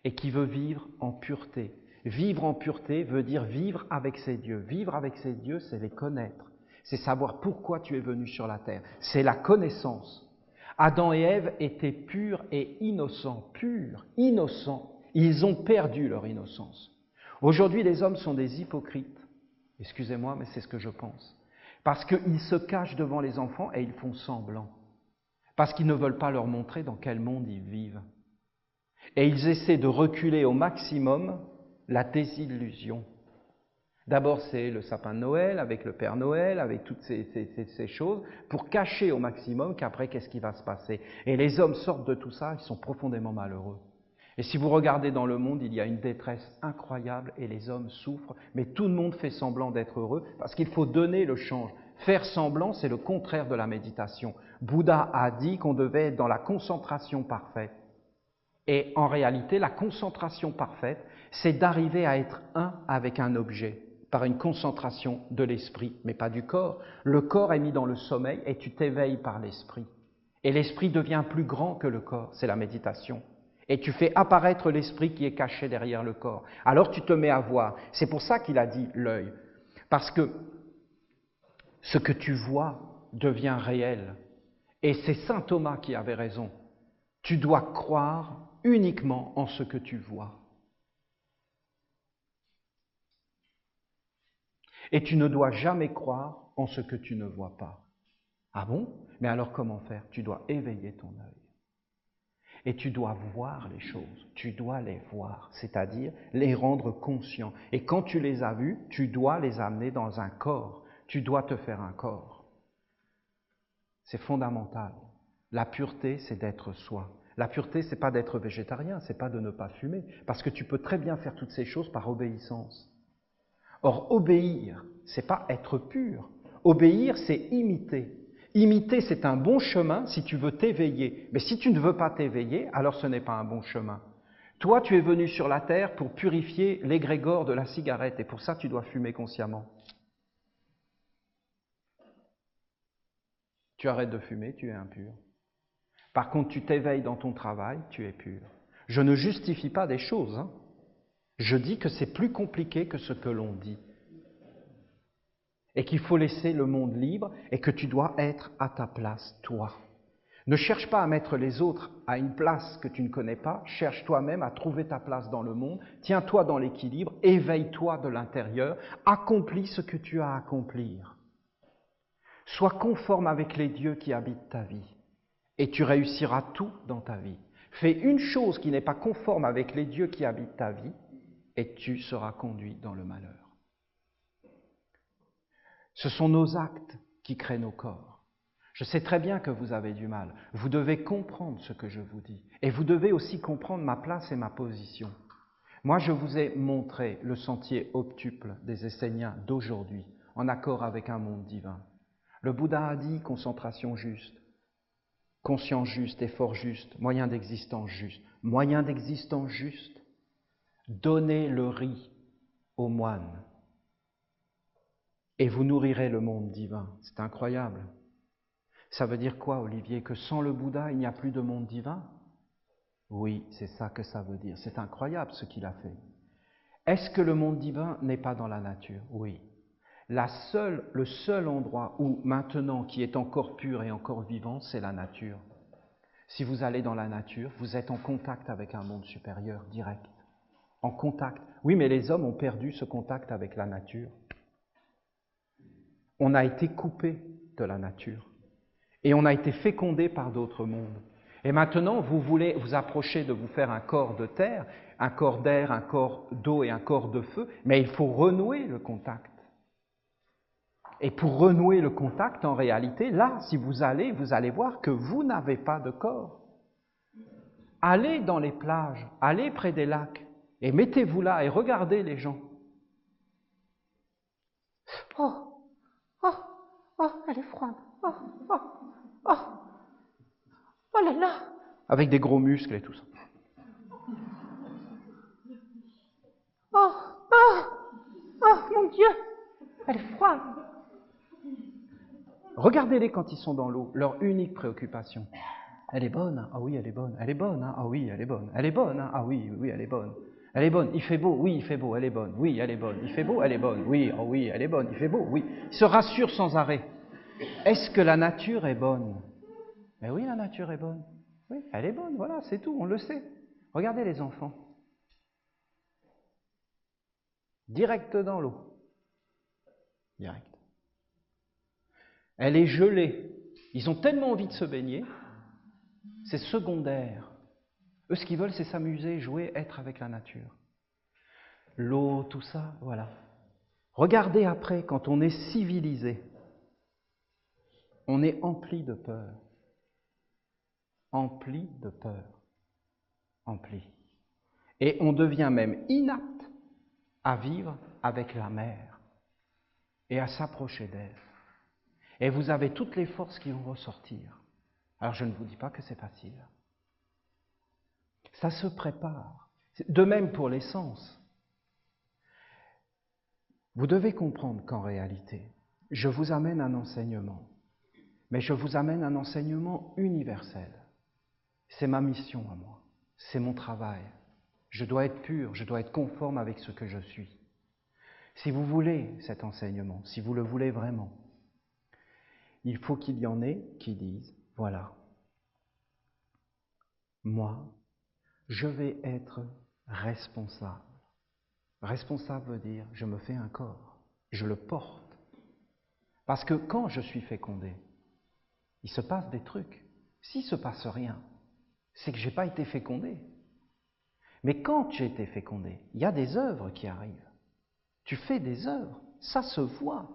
et qui veut vivre en pureté. Vivre en pureté veut dire vivre avec ses dieux. Vivre avec ses dieux, c'est les connaître. C'est savoir pourquoi tu es venu sur la terre. C'est la connaissance. Adam et Ève étaient purs et innocents. Purs, innocents. Ils ont perdu leur innocence. Aujourd'hui, les hommes sont des hypocrites. Excusez-moi, mais c'est ce que je pense. Parce qu'ils se cachent devant les enfants et ils font semblant. Parce qu'ils ne veulent pas leur montrer dans quel monde ils vivent. Et ils essaient de reculer au maximum la désillusion. D'abord, c'est le sapin de Noël, avec le Père Noël, avec toutes ces choses, pour cacher au maximum qu'après, qu'est-ce qui va se passer. Et les hommes sortent de tout ça, ils sont profondément malheureux. Et si vous regardez dans le monde, il y a une détresse incroyable et les hommes souffrent, mais tout le monde fait semblant d'être heureux, parce qu'il faut donner le change. Faire semblant, c'est le contraire de la méditation. Bouddha a dit qu'on devait être dans la concentration parfaite. Et en réalité, la concentration parfaite, c'est d'arriver à être un avec un objet, par une concentration de l'esprit, mais pas du corps. Le corps est mis dans le sommeil et tu t'éveilles par l'esprit. Et l'esprit devient plus grand que le corps, c'est la méditation. Et tu fais apparaître l'esprit qui est caché derrière le corps. Alors tu te mets à voir. C'est pour ça qu'il a dit l'œil. Parce que ce que tu vois devient réel. Et c'est saint Thomas qui avait raison. Tu dois croire uniquement en ce que tu vois. Et tu ne dois jamais croire en ce que tu ne vois pas. Ah bon? Mais alors comment faire? Tu dois éveiller ton œil. Et tu dois voir les choses, tu dois les voir, c'est-à-dire les rendre conscients. Et quand tu les as vus, tu dois les amener dans un corps, tu dois te faire un corps. C'est fondamental. La pureté, c'est d'être soi. La pureté, c'est pas d'être végétarien, c'est pas de ne pas fumer, parce que tu peux très bien faire toutes ces choses par obéissance. Or, obéir, c'est pas être pur. Obéir, c'est imiter. Imiter, c'est un bon chemin si tu veux t'éveiller. Mais si tu ne veux pas t'éveiller, alors ce n'est pas un bon chemin. Toi, tu es venu sur la terre pour purifier l'égrégore de la cigarette, et pour ça, tu dois fumer consciemment. Tu arrêtes de fumer, tu es impur. Par contre, tu t'éveilles dans ton travail, tu es pur. Je ne justifie pas des choses, hein. Je dis que c'est plus compliqué que ce que l'on dit. Et qu'il faut laisser le monde libre et que tu dois être à ta place, toi. Ne cherche pas à mettre les autres à une place que tu ne connais pas, cherche toi-même à trouver ta place dans le monde, tiens-toi dans l'équilibre, éveille-toi de l'intérieur, accomplis ce que tu as à accomplir. Sois conforme avec les dieux qui habitent ta vie et tu réussiras tout dans ta vie. Fais une chose qui n'est pas conforme avec les dieux qui habitent ta vie et tu seras conduit dans le malheur. Ce sont nos actes qui créent nos corps. Je sais très bien que vous avez du mal. Vous devez comprendre ce que je vous dis. Et vous devez aussi comprendre ma place et ma position. Moi, je vous ai montré le sentier octuple des Esséniens d'aujourd'hui, en accord avec un monde divin. Le Bouddha a dit concentration juste, conscience juste, effort juste, moyen d'existence juste. Moyen d'existence juste, donnez le riz aux moines. Et vous nourrirez le monde divin. C'est incroyable. Ça veut dire quoi, Olivier? Que sans le Bouddha, il n'y a plus de monde divin? Oui, c'est ça que ça veut dire. C'est incroyable ce qu'il a fait. Est-ce que le monde divin n'est pas dans la nature? Oui. Le seul endroit où maintenant qui est encore pur et encore vivant, c'est la nature. Si vous allez dans la nature, vous êtes en contact avec un monde supérieur direct. En contact. Oui, mais les hommes ont perdu ce contact avec la nature. On a été coupé de la nature et on a été fécondé par d'autres mondes. Et maintenant, vous voulez vous approcher de vous faire un corps de terre, un corps d'air, un corps d'eau et un corps de feu, mais il faut renouer le contact. Et pour renouer le contact, en réalité, là, si vous allez voir que vous n'avez pas de corps. Allez dans les plages, allez près des lacs, et mettez-vous là et regardez les gens. Oh, oh, oh, elle est froide. Oh, oh, oh, oh là là. Avec des gros muscles et tout ça. Oh, oh, oh, mon Dieu, elle est froide. Regardez-les quand ils sont dans l'eau, leur unique préoccupation. Elle est bonne, hein? Ah oui, elle est bonne. Elle est bonne, hein? Ah oui, elle est bonne. Elle est bonne, hein? Ah oui, oui, elle est bonne. Elle est bonne, il fait beau, oui, il fait beau, elle est bonne, oui, elle est bonne, il fait beau, elle est bonne, oui, oh oui, elle est bonne, il fait beau, oui. Il se rassure sans arrêt. Est-ce que la nature est bonne? Mais oui, la nature est bonne. Oui, elle est bonne, voilà, c'est tout, on le sait. Regardez les enfants. Direct dans l'eau. Direct. Elle est gelée. Ils ont tellement envie de se baigner, c'est secondaire. Eux, ce qu'ils veulent, c'est s'amuser, jouer, être avec la nature. L'eau, tout ça, voilà. Regardez après, quand on est civilisé, on est empli de peur. Empli de peur. Empli. Et on devient même inapte à vivre avec la mer et à s'approcher d'elle. Et vous avez toutes les forces qui vont ressortir. Alors je ne vous dis pas que c'est facile. Ça se prépare. De même pour les sens. Vous devez comprendre qu'en réalité, je vous amène un enseignement, mais je vous amène un enseignement universel. C'est ma mission à moi, c'est mon travail. Je dois être pur, je dois être conforme avec ce que je suis. Si vous voulez cet enseignement, si vous le voulez vraiment, il faut qu'il y en ait qui disent, voilà, moi, je vais être responsable. Responsable veut dire, je me fais un corps, je le porte. Parce que quand je suis fécondé, il se passe des trucs. S'il ne se passe rien, c'est que je n'ai pas été fécondé. Mais quand j'ai été fécondé, il y a des œuvres qui arrivent. Tu fais des œuvres, ça se voit.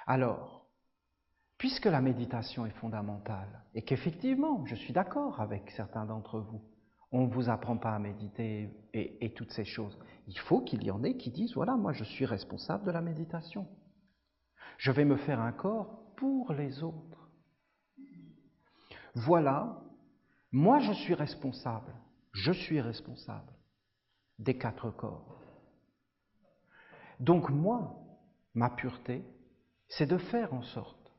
Alors, puisque la méditation est fondamentale, et qu'effectivement, je suis d'accord avec certains d'entre vous, on ne vous apprend pas à méditer et toutes ces choses. Il faut qu'il y en ait qui disent, voilà, moi je suis responsable de la méditation. Je vais me faire un corps pour les autres. Voilà, moi je suis responsable des 4 corps. Donc moi, ma pureté, c'est de faire en sorte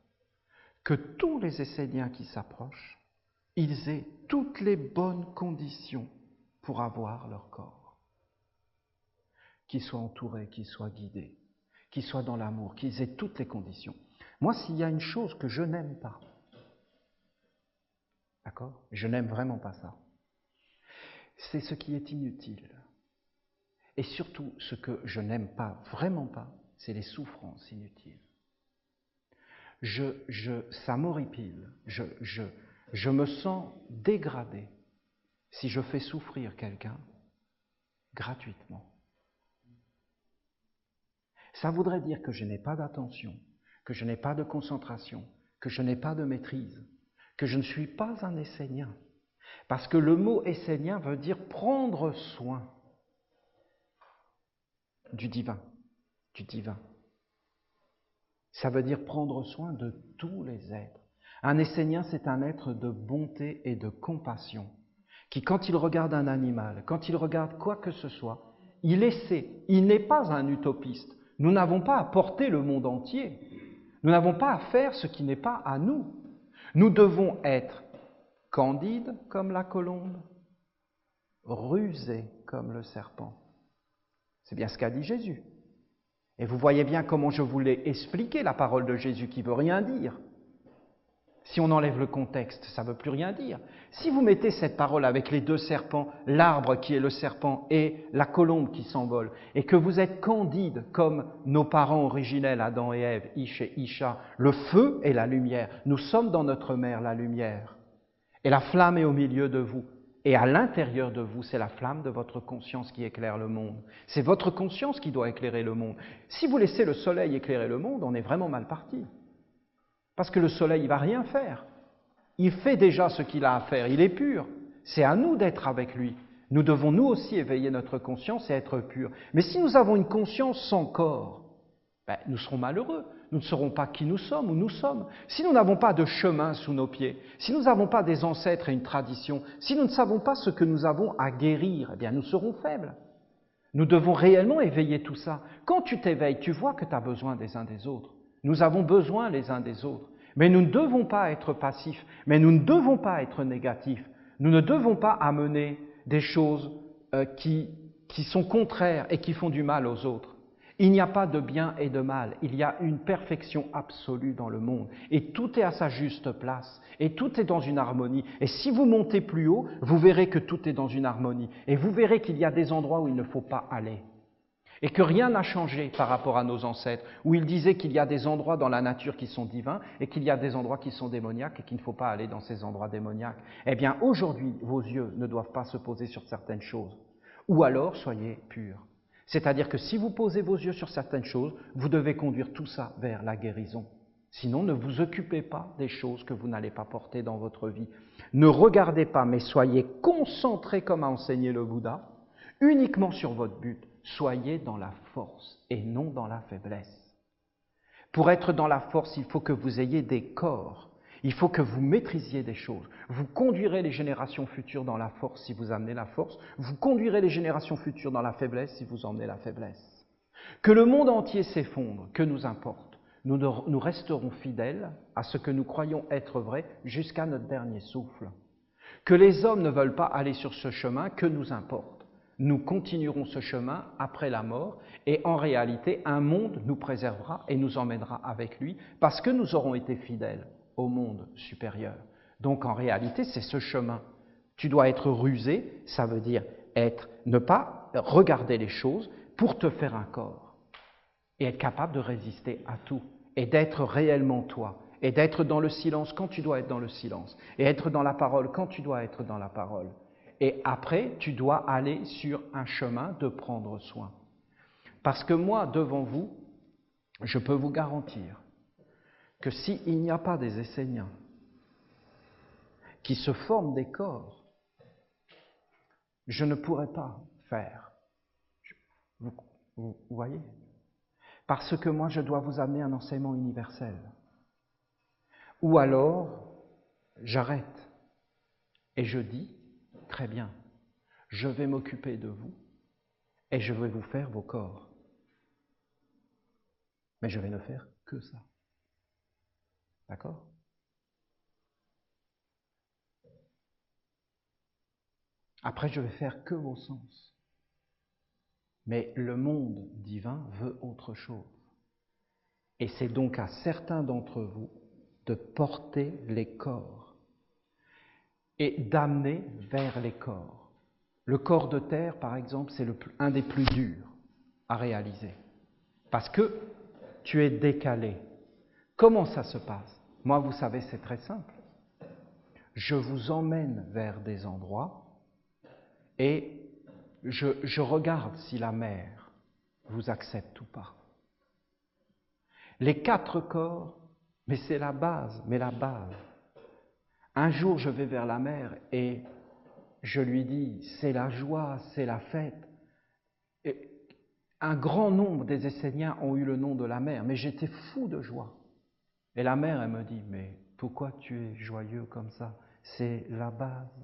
que tous les Esséniens qui s'approchent, ils aient toutes les bonnes conditions pour avoir leur corps. Qu'ils soient entourés, qu'ils soient guidés, qu'ils soient dans l'amour, qu'ils aient toutes les conditions. Moi, s'il y a une chose que je n'aime pas, d'accord ? Je n'aime vraiment pas ça. C'est ce qui est inutile. Et surtout, ce que je n'aime pas, vraiment pas, c'est les souffrances inutiles. Ça m'horripile. Je me sens dégradé si je fais souffrir quelqu'un gratuitement. Ça voudrait dire que je n'ai pas d'attention, que je n'ai pas de concentration, que je n'ai pas de maîtrise, que je ne suis pas un essénien. Parce que le mot essénien veut dire prendre soin du divin, du divin. Ça veut dire prendre soin de tous les êtres. Un essénien, c'est un être de bonté et de compassion, qui quand il regarde un animal, quand il regarde quoi que ce soit, il essaie, il n'est pas un utopiste. Nous n'avons pas à porter le monde entier. Nous n'avons pas à faire ce qui n'est pas à nous. Nous devons être candides comme la colombe, rusés comme le serpent. C'est bien ce qu'a dit Jésus. Et vous voyez bien comment je vous l'ai expliqué, la parole de Jésus qui ne veut rien dire. Si on enlève le contexte, ça ne veut plus rien dire. Si vous mettez cette parole avec les 2 serpents, l'arbre qui est le serpent et la colombe qui s'envole, et que vous êtes candide comme nos parents originels, Adam et Ève, Ish et Isha, le feu et la lumière, nous sommes dans notre mère la lumière, et la flamme est au milieu de vous, et à l'intérieur de vous, c'est la flamme de votre conscience qui éclaire le monde. C'est votre conscience qui doit éclairer le monde. Si vous laissez le soleil éclairer le monde, on est vraiment mal parti. Parce que le soleil, il ne va rien faire. Il fait déjà ce qu'il a à faire, il est pur. C'est à nous d'être avec lui. Nous devons nous aussi éveiller notre conscience et être purs. Mais si nous avons une conscience sans corps, nous serons malheureux. Nous ne serons pas qui nous sommes, où nous sommes. Si nous n'avons pas de chemin sous nos pieds, si nous n'avons pas des ancêtres et une tradition, si nous ne savons pas ce que nous avons à guérir, eh bien nous serons faibles. Nous devons réellement éveiller tout ça. Quand tu t'éveilles, tu vois que tu as besoin des uns des autres. Nous avons besoin les uns des autres. Mais nous ne devons pas être passifs, mais nous ne devons pas être négatifs. Nous ne devons pas amener des choses qui sont contraires et qui font du mal aux autres. Il n'y a pas de bien et de mal, il y a une perfection absolue dans le monde. Et tout est à sa juste place, et tout est dans une harmonie. Et si vous montez plus haut, vous verrez que tout est dans une harmonie. Et vous verrez qu'il y a des endroits où il ne faut pas aller. Et que rien n'a changé par rapport à nos ancêtres, où ils disaient qu'il y a des endroits dans la nature qui sont divins et qu'il y a des endroits qui sont démoniaques et qu'il ne faut pas aller dans ces endroits démoniaques. Eh bien, aujourd'hui, vos yeux ne doivent pas se poser sur certaines choses. Ou alors, soyez purs. C'est-à-dire que si vous posez vos yeux sur certaines choses, vous devez conduire tout ça vers la guérison. Sinon, ne vous occupez pas des choses que vous n'allez pas porter dans votre vie. Ne regardez pas, mais soyez concentrés, comme a enseigné le Bouddha, uniquement sur votre but. Soyez dans la force et non dans la faiblesse. Pour être dans la force, il faut que vous ayez des corps. Il faut que vous maîtrisiez des choses. Vous conduirez les générations futures dans la force si vous amenez la force. Vous conduirez les générations futures dans la faiblesse si vous emmenez la faiblesse. Que le monde entier s'effondre, que nous importe. Nous resterons fidèles à ce que nous croyons être vrai jusqu'à notre dernier souffle. Que les hommes ne veulent pas aller sur ce chemin, que nous importe. Nous continuerons ce chemin après la mort et en réalité, un monde nous préservera et nous emmènera avec lui parce que nous aurons été fidèles au monde supérieur. Donc en réalité, c'est ce chemin. Tu dois être rusé, ça veut dire ne pas regarder les choses pour te faire un corps et être capable de résister à tout et d'être réellement toi et d'être dans le silence quand tu dois être dans le silence et être dans la parole quand tu dois être dans la parole. Et après, tu dois aller sur un chemin de prendre soin. Parce que moi, devant vous, je peux vous garantir que s'il n'y a pas des Esséniens qui se forment des corps, je ne pourrais pas faire. Vous voyez? Parce que moi, je dois vous amener un enseignement universel. Ou alors, j'arrête et je dis, très bien, je vais m'occuper de vous et je vais vous faire vos corps. Mais je vais ne faire que ça. D'accord? Après, je vais faire que vos sens. Mais le monde divin veut autre chose. Et c'est donc à certains d'entre vous de porter les corps et d'amener vers les corps. Le corps de terre, par exemple, c'est un des plus durs à réaliser. Parce que tu es décalé. Comment ça se passe? Moi, vous savez, c'est très simple. Je vous emmène vers des endroits et je regarde si la mer vous accepte ou pas. Les 4 corps, mais c'est la base, Un jour, je vais vers la mer et je lui dis, c'est la joie, c'est la fête. Et un grand nombre des Esséniens ont eu le nom de la mer, mais j'étais fou de joie. Et la mère, elle me dit, mais pourquoi tu es joyeux comme ça? C'est la base.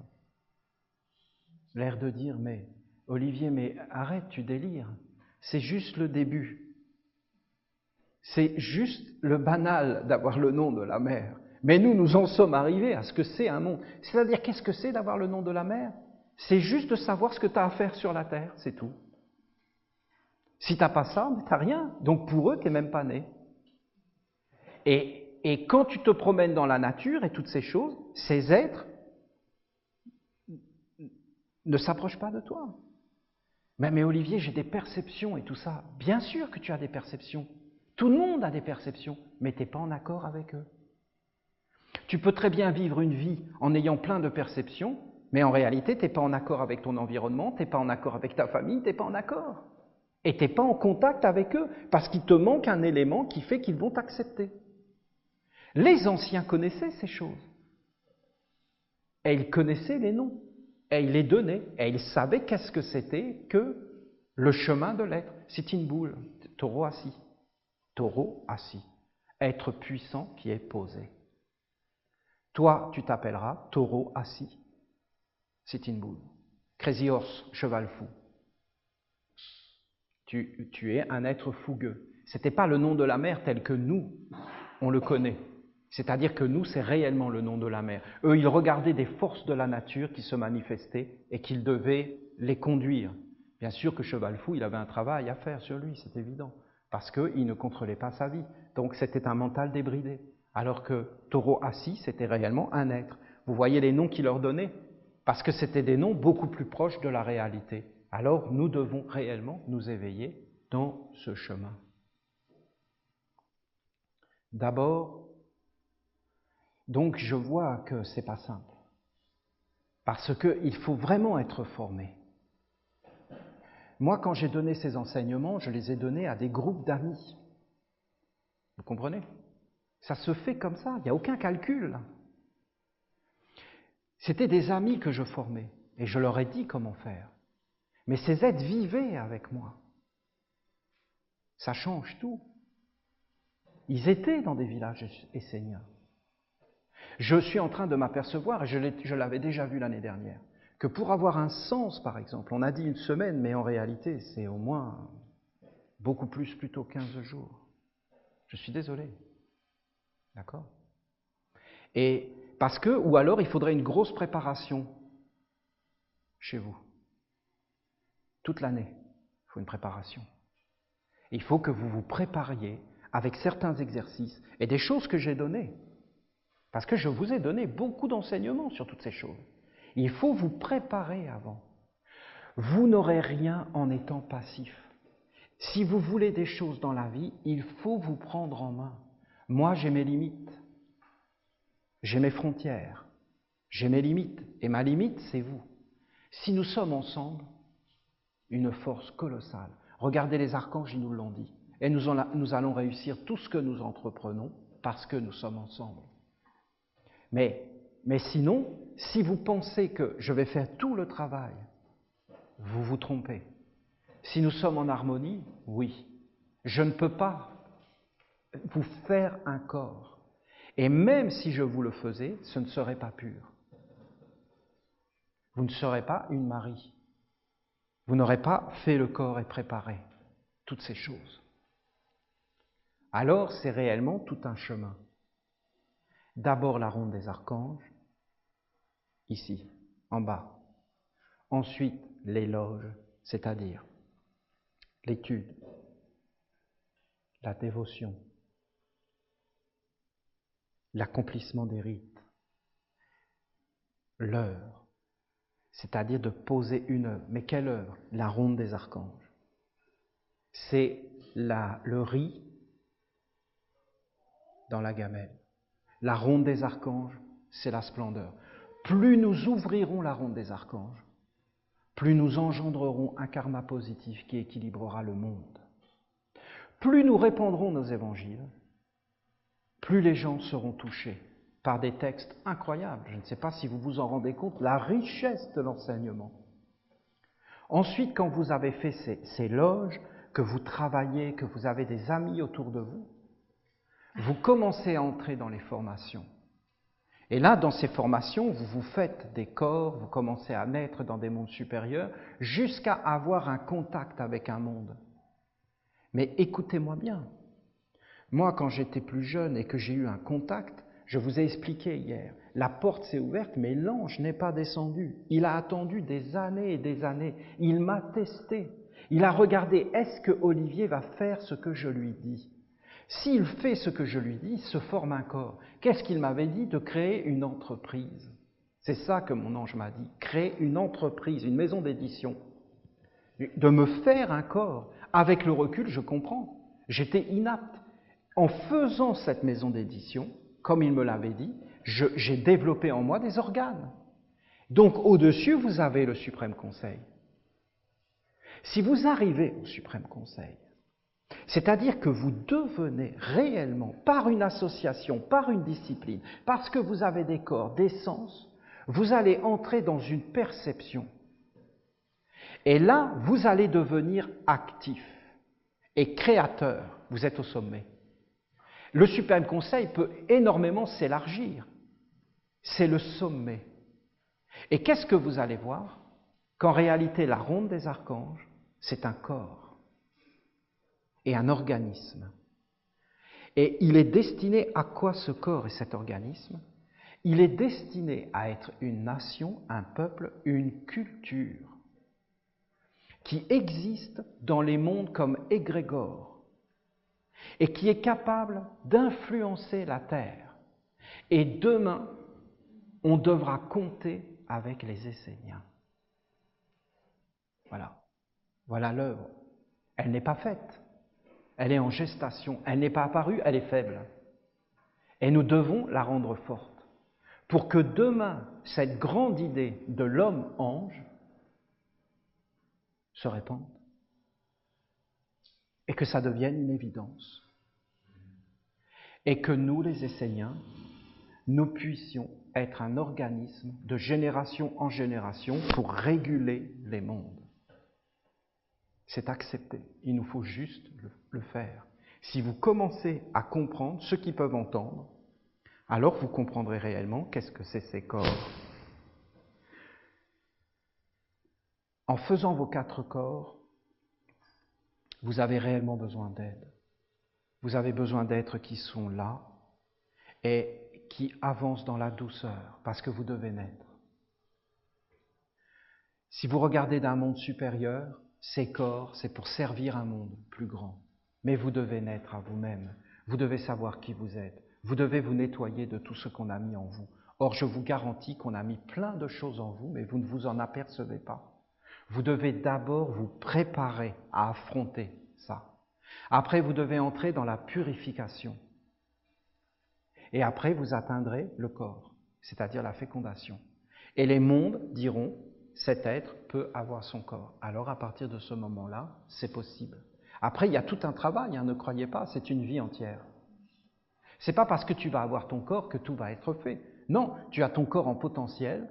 L'air de dire, mais Olivier, mais arrête, tu délires. C'est juste le début. C'est juste le banal d'avoir le nom de la mer. Mais nous en sommes arrivés à ce que c'est un monde. C'est-à-dire, qu'est-ce que c'est d'avoir le nom de la mer? C'est juste de savoir ce que tu as à faire sur la terre, c'est tout. Si tu n'as pas ça, tu n'as rien. Donc pour eux, tu n'es même pas né. Et quand tu te promènes dans la nature et toutes ces choses, ces êtres ne s'approchent pas de toi. Mais Olivier, j'ai des perceptions et tout ça. Bien sûr que tu as des perceptions. Tout le monde a des perceptions, mais tu n'es pas en accord avec eux. Tu peux très bien vivre une vie en ayant plein de perceptions, mais en réalité, tu n'es pas en accord avec ton environnement, tu n'es pas en accord avec ta famille, tu n'es pas en accord. Et tu n'es pas en contact avec eux, parce qu'il te manque un élément qui fait qu'ils vont t'accepter. Les anciens connaissaient ces choses. Et ils connaissaient les noms. Et ils les donnaient. Et ils savaient qu'est-ce que c'était que le chemin de l'être. Sitting Bull, taureau assis. Taureau assis. Être puissant qui est posé. Toi, tu t'appelleras taureau assis. Sitting Bull. Crazy Horse, cheval fou. Tu es un être fougueux. Ce n'était pas le nom de la mer tel que nous, on le connaît. C'est-à-dire que nous, c'est réellement le nom de la mer. Eux, ils regardaient des forces de la nature qui se manifestaient et qu'ils devaient les conduire. Bien sûr que cheval fou, il avait un travail à faire sur lui, c'est évident, parce qu'il ne contrôlait pas sa vie. Donc c'était un mental débridé. Alors que taureau assis, c'était réellement un être. Vous voyez les noms qu'il leur donnait, parce que c'était des noms beaucoup plus proches de la réalité. Alors nous devons réellement nous éveiller dans ce chemin. D'abord, donc je vois que ce n'est pas simple, parce qu'il faut vraiment être formé. Moi, quand j'ai donné ces enseignements, je les ai donnés à des groupes d'amis. Vous comprenez? Ça se fait comme ça, il n'y a aucun calcul. C'était des amis que je formais, et je leur ai dit comment faire. Mais ces êtres vivaient avec moi. Ça change tout. Ils étaient dans des villages esséniens. Je suis en train de m'apercevoir, et je l'avais déjà vu l'année dernière, que pour avoir un sens, par exemple, on a dit une semaine, mais en réalité, c'est au moins beaucoup plus, plutôt 15 jours. Je suis désolé. D'accord? Et parce que, ou alors, il faudrait une grosse préparation chez vous. Toute l'année, il faut une préparation. Il faut que vous vous prépariez avec certains exercices et des choses que j'ai données. Parce que je vous ai donné beaucoup d'enseignements sur toutes ces choses. Il faut vous préparer avant. Vous n'aurez rien en étant passif. Si vous voulez des choses dans la vie, il faut vous prendre en main. Moi, j'ai mes limites. J'ai mes frontières. J'ai mes limites. Et ma limite, c'est vous. Si nous sommes ensemble, une force colossale. Regardez les archanges, ils nous l'ont dit. Et nous allons réussir tout ce que nous entreprenons parce que nous sommes ensemble. Mais sinon, si vous pensez que je vais faire tout le travail, vous vous trompez. Si nous sommes en harmonie, oui. Je ne peux pas vous faire un corps. Et même si je vous le faisais, ce ne serait pas pur. Vous ne serez pas une Marie. Vous n'aurez pas fait le corps et préparé toutes ces choses. Alors, c'est réellement tout un chemin. D'abord la ronde des archanges, ici, en bas. Ensuite, les loges, c'est-à-dire l'étude, la dévotion, l'accomplissement des rites, l'heure, c'est-à-dire de poser une œuvre. Mais quelle œuvre? La ronde des archanges. C'est le riz dans la gamelle. La ronde des archanges, c'est la splendeur. Plus nous ouvrirons la ronde des archanges, plus nous engendrerons un karma positif qui équilibrera le monde. Plus nous répandrons nos évangiles, plus les gens seront touchés par des textes incroyables. Je ne sais pas si vous vous en rendez compte, la richesse de l'enseignement. Ensuite, quand vous avez fait ces loges, que vous travaillez, que vous avez des amis autour de vous, vous commencez à entrer dans les formations. Et là, dans ces formations, vous vous faites des corps, vous commencez à naître dans des mondes supérieurs, jusqu'à avoir un contact avec un monde. Mais écoutez-moi bien. Moi, quand j'étais plus jeune et que j'ai eu un contact, je vous ai expliqué hier, la porte s'est ouverte, mais l'ange n'est pas descendu. Il a attendu des années et des années. Il m'a testé. Il a regardé, est-ce que Olivier va faire ce que je lui dis? S'il fait ce que je lui dis, se forme un corps. Qu'est-ce qu'il m'avait dit? De créer une entreprise. C'est ça que mon ange m'a dit, créer une entreprise, une maison d'édition. De me faire un corps. Avec le recul, je comprends. J'étais inapte. En faisant cette maison d'édition, comme il me l'avait dit, j'ai développé en moi des organes. Donc au-dessus, vous avez le Suprême Conseil. Si vous arrivez au Suprême Conseil, c'est-à-dire que vous devenez réellement, par une association, par une discipline, parce que vous avez des corps, des sens, vous allez entrer dans une perception. Et là, vous allez devenir actif et créateur. Vous êtes au sommet. Le Suprême Conseil peut énormément s'élargir. C'est le sommet. Et qu'est-ce que vous allez voir? Qu'en réalité, la ronde des archanges, c'est un corps et un organisme. Et il est destiné à quoi ce corps et cet organisme? Il est destiné à être une nation, un peuple, une culture qui existe dans les mondes comme égrégore et qui est capable d'influencer la Terre. Et demain, on devra compter avec les Esséniens. Voilà. Voilà l'œuvre. Elle n'est pas faite. Elle est en gestation. Elle n'est pas apparue, elle est faible. Et nous devons la rendre forte pour que demain, cette grande idée de l'homme-ange se répande. et que ça devienne une évidence. Et que nous, les Esséniens, nous puissions être un organisme de génération en génération pour réguler les mondes. C'est accepté. Il nous faut juste le faire. Si vous commencez à comprendre ceux qui peuvent entendre, alors vous comprendrez réellement qu'est-ce que c'est ces corps. En faisant vos 4 corps, vous avez réellement besoin d'aide. Vous avez besoin d'êtres qui sont là et qui avancent dans la douceur, parce que vous devez naître. Si vous regardez d'un monde supérieur, ces corps, c'est pour servir un monde plus grand. Mais vous devez naître à vous-même. Vous devez savoir qui vous êtes. Vous devez vous nettoyer de tout ce qu'on a mis en vous. Or, je vous garantis qu'on a mis plein de choses en vous, mais vous ne vous en apercevez pas. Vous devez d'abord vous préparer à affronter ça. Après, vous devez entrer dans la purification. Et après, vous atteindrez le corps, c'est-à-dire la fécondation. Et les mondes diront, cet être peut avoir son corps. Alors, à partir de ce moment-là, c'est possible. Après, il y a tout un travail, ne croyez pas, c'est une vie entière. C'est pas parce que tu vas avoir ton corps que tout va être fait. Non, tu as ton corps en potentiel,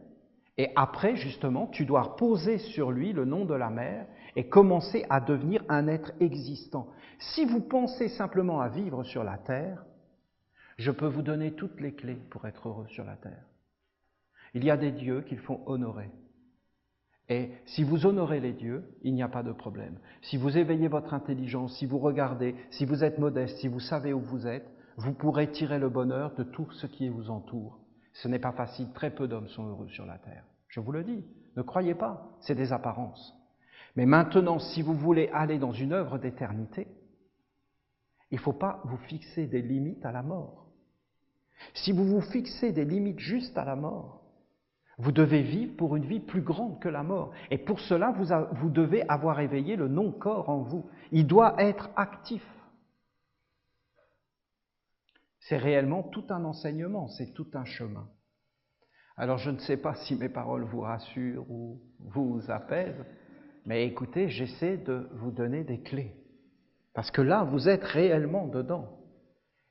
et après, justement, tu dois poser sur lui le nom de la mère et commencer à devenir un être existant. Si vous pensez simplement à vivre sur la terre, je peux vous donner toutes les clés pour être heureux sur la terre. Il y a des dieux qu'il faut honorer. Et si vous honorez les dieux, il n'y a pas de problème. Si vous éveillez votre intelligence, si vous regardez, si vous êtes modeste, si vous savez où vous êtes, vous pourrez tirer le bonheur de tout ce qui vous entoure. Ce n'est pas facile, très peu d'hommes sont heureux sur la terre. Je vous le dis, ne croyez pas, c'est des apparences. Mais maintenant, si vous voulez aller dans une œuvre d'éternité, il ne faut pas vous fixer des limites à la mort. Si vous vous fixez des limites juste à la mort, vous devez vivre pour une vie plus grande que la mort. Et pour cela, vous devez avoir éveillé le non-corps en vous. Il doit être actif. C'est réellement tout un enseignement, c'est tout un chemin. Alors je ne sais pas si mes paroles vous rassurent ou vous apaisent, mais écoutez, j'essaie de vous donner des clés. Parce que là, vous êtes réellement dedans.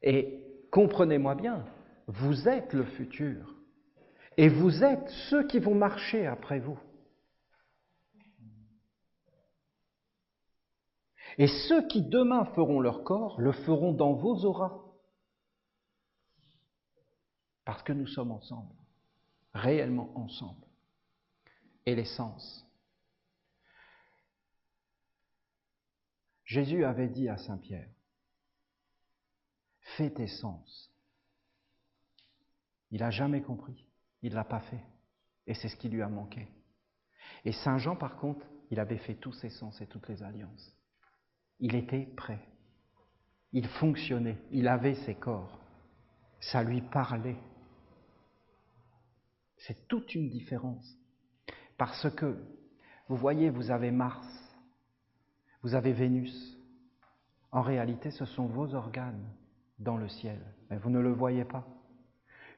Et comprenez-moi bien, vous êtes le futur. Et vous êtes ceux qui vont marcher après vous. Et ceux qui demain feront leur corps, le feront dans vos auras. Parce que nous sommes ensemble, réellement ensemble. Et les sens. Jésus avait dit à Saint Pierre, fais tes sens. Il n'a jamais compris, il ne l'a pas fait. Et c'est ce qui lui a manqué. Et Saint Jean, par contre, il avait fait tous ses sens et toutes les alliances. Il était prêt. Il fonctionnait. Il avait ses corps. Ça lui parlait. C'est toute une différence. Parce que, vous voyez, vous avez Mars, vous avez Vénus. En réalité, ce sont vos organes dans le ciel. Mais vous ne le voyez pas.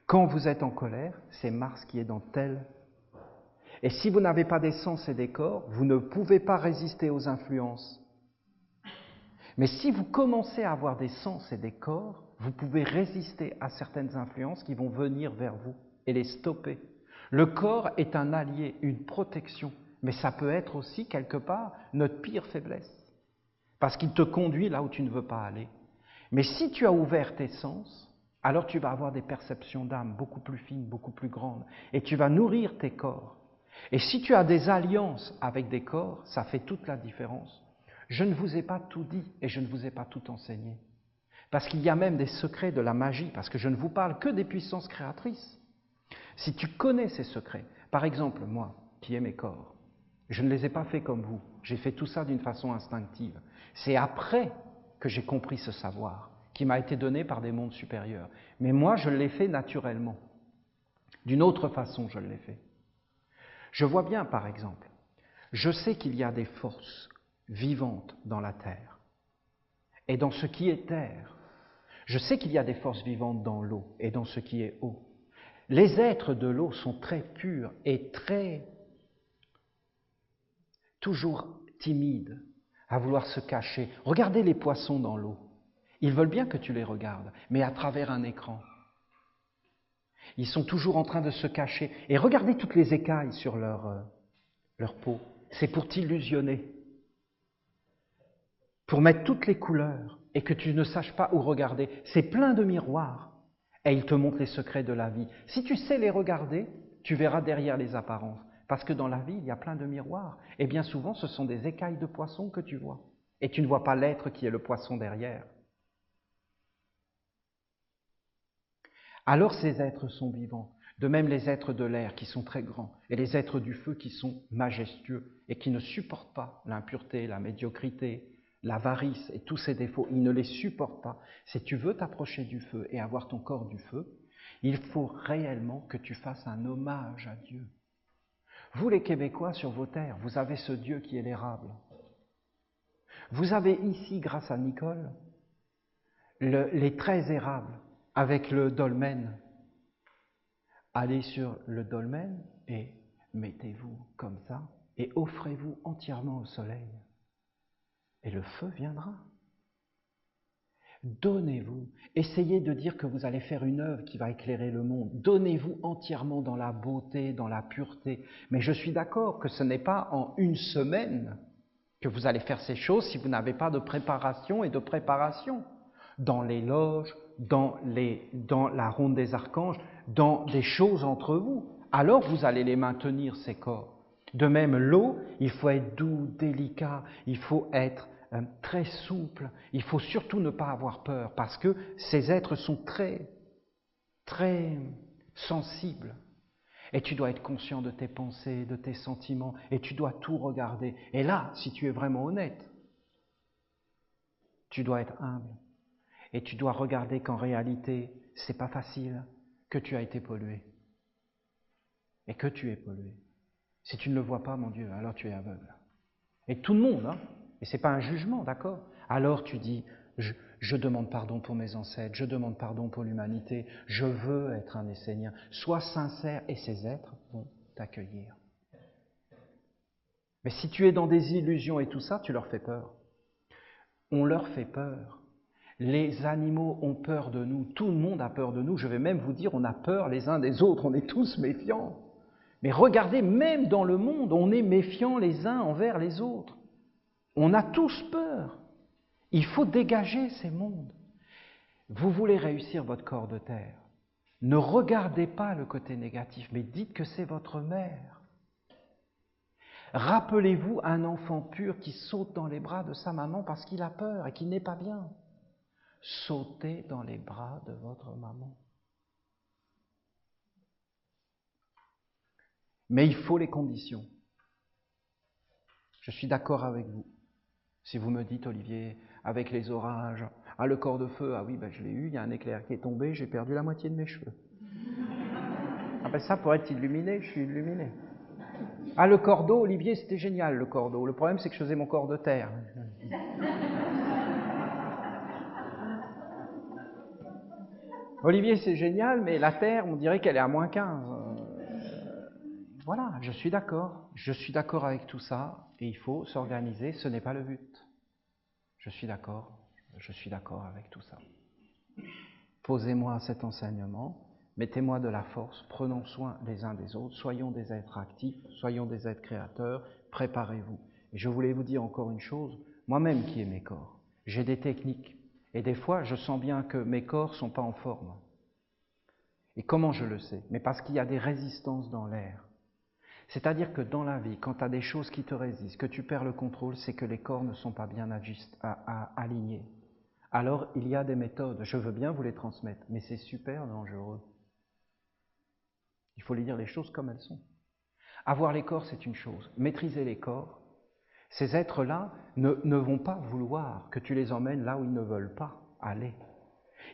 Quand vous êtes en colère, c'est Mars qui est dans tel. Et si vous n'avez pas des sens et des corps, vous ne pouvez pas résister aux influences. Mais si vous commencez à avoir des sens et des corps, vous pouvez résister à certaines influences qui vont venir vers vous et les stopper. Le corps est un allié, une protection, mais ça peut être aussi quelque part notre pire faiblesse, parce qu'il te conduit là où tu ne veux pas aller. Mais si tu as ouvert tes sens, alors tu vas avoir des perceptions d'âme beaucoup plus fines, beaucoup plus grandes, et tu vas nourrir tes corps. Et si tu as des alliances avec des corps, ça fait toute la différence. Je ne vous ai pas tout dit et je ne vous ai pas tout enseigné. Parce qu'il y a même des secrets de la magie, parce que je ne vous parle que des puissances créatrices. Si tu connais ces secrets, par exemple, moi, qui ai mes corps, je ne les ai pas faits comme vous. J'ai fait tout ça d'une façon instinctive. C'est après que j'ai compris ce savoir, qui m'a été donné par des mondes supérieurs. Mais moi, je l'ai fait naturellement. D'une autre façon, je l'ai fait. Je vois bien, par exemple, je sais qu'il y a des forces vivantes dans la terre et dans ce qui est terre. Je sais qu'il y a des forces vivantes dans l'eau et dans ce qui est eau. Les êtres de l'eau sont très purs et toujours timides, à vouloir se cacher. Regardez les poissons dans l'eau. Ils veulent bien que tu les regardes, mais à travers un écran. Ils sont toujours en train de se cacher. Et regardez toutes les écailles sur leur peau. C'est pour t'illusionner, pour mettre toutes les couleurs et que tu ne saches pas où regarder. C'est plein de miroirs et ils te montrent les secrets de la vie. Si tu sais les regarder, tu verras derrière les apparences. Parce que dans la vie, il y a plein de miroirs. Et bien souvent, ce sont des écailles de poisson que tu vois. Et tu ne vois pas l'être qui est le poisson derrière. Alors ces êtres sont vivants. De même les êtres de l'air qui sont très grands et les êtres du feu qui sont majestueux et qui ne supportent pas l'impureté, la médiocrité, l'avarice et tous ces défauts. Ils ne les supportent pas. Si tu veux t'approcher du feu et avoir ton corps du feu, il faut réellement que tu fasses un hommage à Dieu. Vous les Québécois sur vos terres, vous avez ce Dieu qui est l'érable. Vous avez ici, grâce à Nicole, les 13 érables avec le dolmen. Allez sur le dolmen et mettez-vous comme ça et offrez-vous entièrement au soleil. Et le feu viendra. Donnez-vous. Essayez de dire que vous allez faire une œuvre qui va éclairer le monde. Donnez-vous entièrement dans la beauté, dans la pureté. Mais je suis d'accord que ce n'est pas en une semaine que vous allez faire ces choses si vous n'avez pas de préparation et de préparation. Dans les loges, dans la ronde des archanges, dans des choses entre vous. Alors vous allez les maintenir, ces corps. De même, l'eau, il faut être doux, délicat, il faut être très souple, il faut surtout ne pas avoir peur, parce que ces êtres sont très, très sensibles. Et tu dois être conscient de tes pensées, de tes sentiments, et tu dois tout regarder. Et là, si tu es vraiment honnête, tu dois être humble. Et tu dois regarder qu'en réalité, c'est pas facile, que tu as été pollué. Et que tu es pollué. Si tu ne le vois pas, mon Dieu, alors tu es aveugle. Et tout le monde, hein, et c'est pas un jugement, d'accord? Alors tu dis, je demande pardon pour mes ancêtres, je demande pardon pour l'humanité, je veux être un Essénien. Sois sincère et ces êtres vont t'accueillir. Mais si tu es dans des illusions et tout ça, tu leur fais peur. On leur fait peur. Les animaux ont peur de nous, tout le monde a peur de nous, je vais même vous dire, on a peur les uns des autres, on est tous méfiants. Mais regardez, même dans le monde, on est méfiants les uns envers les autres. On a tous peur. Il faut dégager ces mondes. Vous voulez réussir votre corps de terre. Ne regardez pas le côté négatif, mais dites que c'est votre mère. Rappelez-vous un enfant pur qui saute dans les bras de sa maman parce qu'il a peur et qu'il n'est pas bien. Sautez dans les bras de votre maman. Mais il faut les conditions. Je suis d'accord avec vous. Si vous me dites, Olivier, avec les orages, le corps de feu, ah oui, je l'ai eu, il y a un éclair qui est tombé, j'ai perdu la moitié de mes cheveux. Ça, pour être illuminé, je suis illuminé. Le corps d'eau, Olivier, c'était génial, le corps d'eau. Le problème, c'est que je faisais mon corps de terre. Olivier, c'est génial, mais la terre, on dirait qu'elle est à moins 15. Voilà, je suis d'accord avec tout ça, et il faut s'organiser, ce n'est pas le but. Je suis d'accord avec tout ça. Posez-moi cet enseignement, mettez-moi de la force, prenons soin les uns des autres, soyons des êtres actifs, soyons des êtres créateurs, préparez-vous. Et je voulais vous dire encore une chose, moi-même qui ai mes corps, j'ai des techniques, et des fois je sens bien que mes corps ne sont pas en forme. Et comment je le sais? Mais parce qu'il y a des résistances dans l'air. C'est-à-dire que dans la vie, quand tu as des choses qui te résistent, que tu perds le contrôle, c'est que les corps ne sont pas bien alignés. Alors, il y a des méthodes, je veux bien vous les transmettre, mais c'est super dangereux. Il faut les dire les choses comme elles sont. Avoir les corps, c'est une chose. Maîtriser les corps, ces êtres-là ne vont pas vouloir que tu les emmènes là où ils ne veulent pas aller.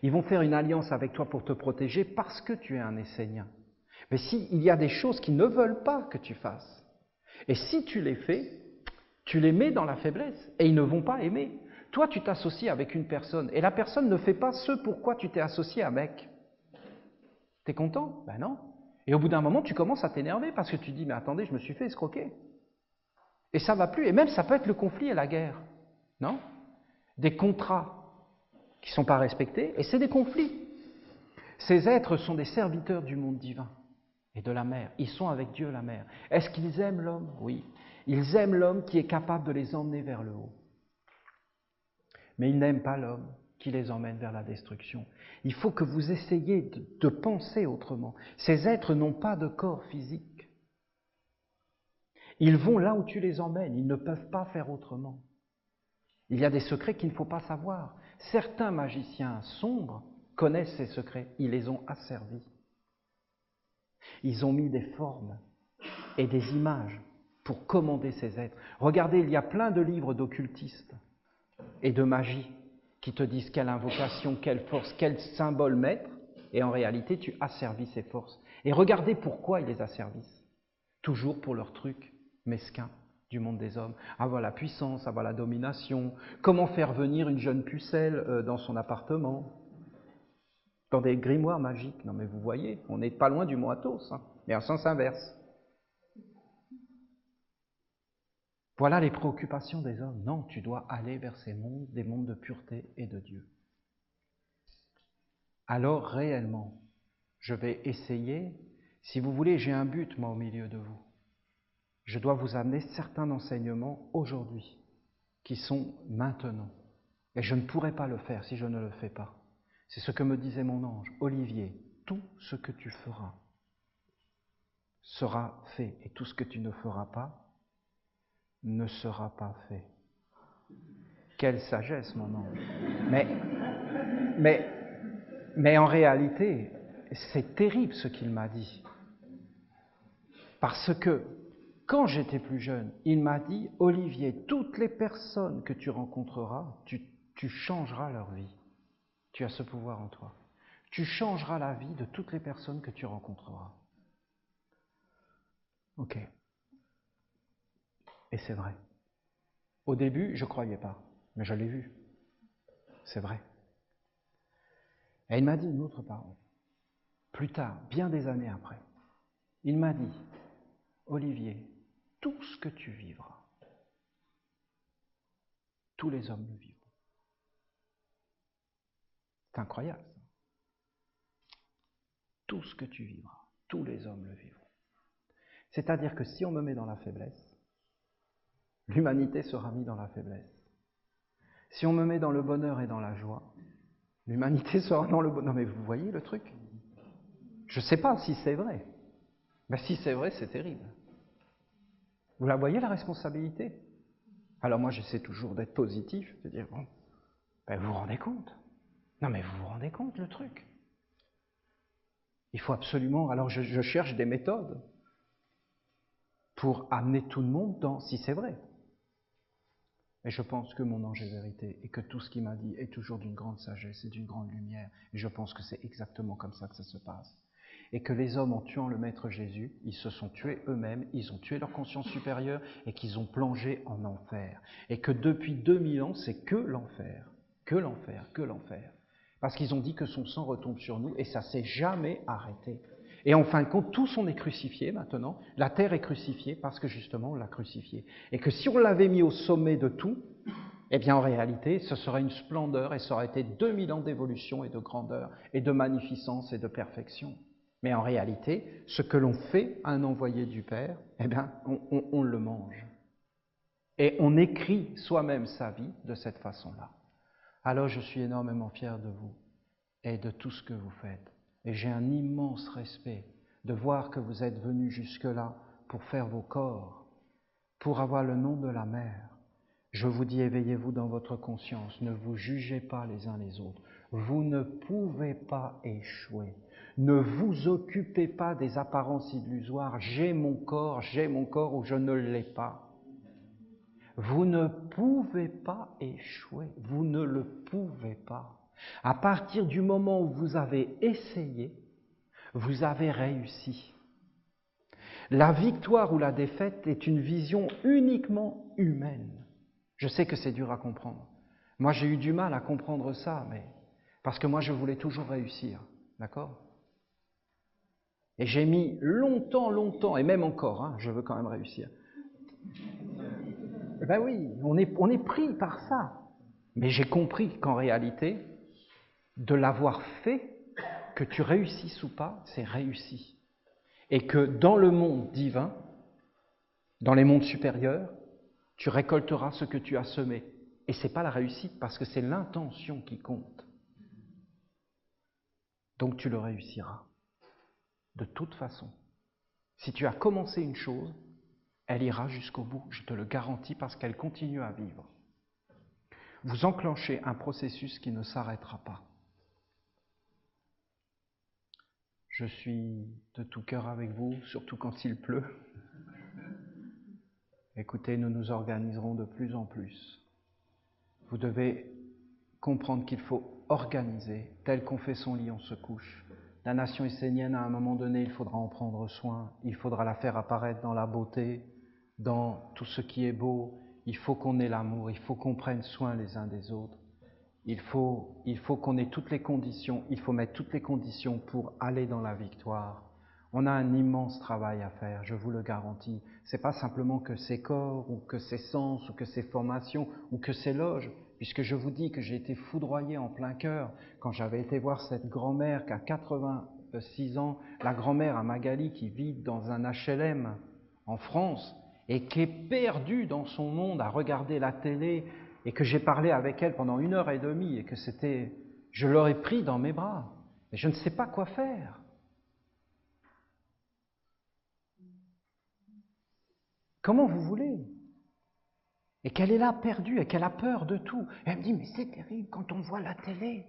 Ils vont faire une alliance avec toi pour te protéger parce que tu es un Essénien. Mais s'il y a des choses qu'ils ne veulent pas que tu fasses, et si tu les fais, tu les mets dans la faiblesse, et ils ne vont pas aimer. Toi, tu t'associes avec une personne, et la personne ne fait pas ce pourquoi tu t'es associé avec. T'es content? Ben non. Et au bout d'un moment, tu commences à t'énerver, parce que tu dis, mais attendez, je me suis fait escroquer. Et ça va plus, et même ça peut être le conflit et la guerre. Non? Des contrats qui ne sont pas respectés, et c'est des conflits. Ces êtres sont des serviteurs du monde divin et de la mer. Ils sont avec Dieu, la mer. Est-ce qu'ils aiment l'homme? Oui. Ils aiment l'homme qui est capable de les emmener vers le haut. Mais ils n'aiment pas l'homme qui les emmène vers la destruction. Il faut que vous essayiez de penser autrement. Ces êtres n'ont pas de corps physique. Ils vont là où tu les emmènes. Ils ne peuvent pas faire autrement. Il y a des secrets qu'il ne faut pas savoir. Certains magiciens sombres connaissent ces secrets. Ils les ont asservis. Ils ont mis des formes et des images pour commander ces êtres. Regardez, il y a plein de livres d'occultistes et de magie qui te disent quelle invocation, quelle force, quel symbole mettre, et en réalité, tu asservis ces forces. Et regardez pourquoi ils les asservissent. Toujours pour leur truc mesquin du monde des hommes. Avoir la puissance, avoir la domination, comment faire venir une jeune pucelle dans son appartement, dans des grimoires magiques. Non mais vous voyez, on n'est pas loin du mot athos, hein, mais en sens inverse. Voilà les préoccupations des hommes. Non, tu dois aller vers ces mondes, des mondes de pureté et de Dieu. Alors réellement, je vais essayer, si vous voulez, j'ai un but moi au milieu de vous. Je dois vous amener certains enseignements aujourd'hui, qui sont maintenant. Et je ne pourrai pas le faire si je ne le fais pas. C'est ce que me disait mon ange. Olivier, tout ce que tu feras sera fait, et tout ce que tu ne feras pas ne sera pas fait. Quelle sagesse, mon ange. Mais en réalité, c'est terrible ce qu'il m'a dit. Parce que, quand j'étais plus jeune, il m'a dit, Olivier, toutes les personnes que tu rencontreras, tu changeras leur vie. Tu as ce pouvoir en toi. Tu changeras la vie de toutes les personnes que tu rencontreras. Ok. Et c'est vrai. Au début, je ne croyais pas, mais je l'ai vu. C'est vrai. Et il m'a dit une autre parole. Plus tard, bien des années après, il m'a dit, Olivier, tout ce que tu vivras, tous les hommes le vivront. C'est incroyable. Tout ce que tu vivras, tous les hommes le vivront. C'est-à-dire que si on me met dans la faiblesse, l'humanité sera mise dans la faiblesse. Si on me met dans le bonheur et dans la joie, l'humanité sera dans le bonheur. Non mais vous voyez le truc? Je ne sais pas si c'est vrai. Mais si c'est vrai, c'est terrible. Vous la voyez la responsabilité? Alors moi j'essaie toujours d'être positif, de dire, bon, ben vous vous rendez compte? Non mais vous vous rendez compte le truc? Il faut absolument, alors je cherche des méthodes pour amener tout le monde dans, si c'est vrai. Et je pense que mon ange est vérité et que tout ce qu'il m'a dit est toujours d'une grande sagesse et d'une grande lumière. Et je pense que c'est exactement comme ça que ça se passe. Et que les hommes, en tuant le Maître Jésus, ils se sont tués eux-mêmes, ils ont tué leur conscience supérieure et qu'ils ont plongé en enfer. Et que depuis 2000 ans, c'est que l'enfer, que l'enfer, que l'enfer. Parce qu'ils ont dit que son sang retombe sur nous et ça ne s'est jamais arrêté. Et en fin de compte, tous on est crucifiés maintenant. La terre est crucifiée parce que justement on l'a crucifiée. Et que si on l'avait mis au sommet de tout, eh bien en réalité, ce serait une splendeur et ça aurait été 2000 ans d'évolution et de grandeur et de magnificence et de perfection. Mais en réalité, ce que l'on fait à un envoyé du Père, eh bien on le mange. Et on écrit soi-même sa vie de cette façon-là. Alors je suis énormément fier de vous et de tout ce que vous faites. Et j'ai un immense respect de voir que vous êtes venus jusque-là pour faire vos corps, pour avoir le nom de la mère. Je vous dis, éveillez-vous dans votre conscience, ne vous jugez pas les uns les autres. Vous ne pouvez pas échouer. Ne vous occupez pas des apparences illusoires. J'ai mon corps ou je ne l'ai pas. Vous ne pouvez pas échouer. Vous ne le pouvez pas. À partir du moment où vous avez essayé, vous avez réussi. La victoire ou la défaite est une vision uniquement humaine. Je sais que c'est dur à comprendre. Moi, j'ai eu du mal à comprendre ça, mais parce que moi, je voulais toujours réussir, d'accord? Et j'ai mis longtemps, et même encore, je veux quand même réussir. Ben oui, on est pris par ça. Mais j'ai compris qu'en réalité, de l'avoir fait, que tu réussisses ou pas, c'est réussi. Et que dans le monde divin, dans les mondes supérieurs, tu récolteras ce que tu as semé. Et ce n'est pas la réussite, parce que c'est l'intention qui compte. Donc tu le réussiras. De toute façon. Si tu as commencé une chose, elle ira jusqu'au bout, je te le garantis, parce qu'elle continue à vivre. Vous enclenchez un processus qui ne s'arrêtera pas. Je suis de tout cœur avec vous, surtout quand il pleut. Écoutez, nous nous organiserons de plus en plus. Vous devez comprendre qu'il faut organiser, tel qu'on fait son lit, on se couche. La nation essénienne, à un moment donné, il faudra en prendre soin, il faudra la faire apparaître dans la beauté, dans tout ce qui est beau. Il faut qu'on ait l'amour, il faut qu'on prenne soin les uns des autres. Il faut qu'on ait toutes les conditions, il faut mettre toutes les conditions pour aller dans la victoire. On a un immense travail à faire, je vous le garantis. Ce n'est pas simplement que ces corps, ou que ces sens, ou que ces formations, ou que ces loges, puisque je vous dis que j'ai été foudroyé en plein cœur quand j'avais été voir cette grand-mère qui a 86 ans, la grand-mère à Magali qui vit dans un HLM en France et qui est perdue dans son monde à regarder la télé, et que j'ai parlé avec elle pendant 1h30 et que je l'aurais pris dans mes bras. Et je ne sais pas quoi faire. Comment vous voulez? Et qu'elle est là perdue et qu'elle a peur de tout. Et elle me dit, mais c'est terrible quand on voit la télé.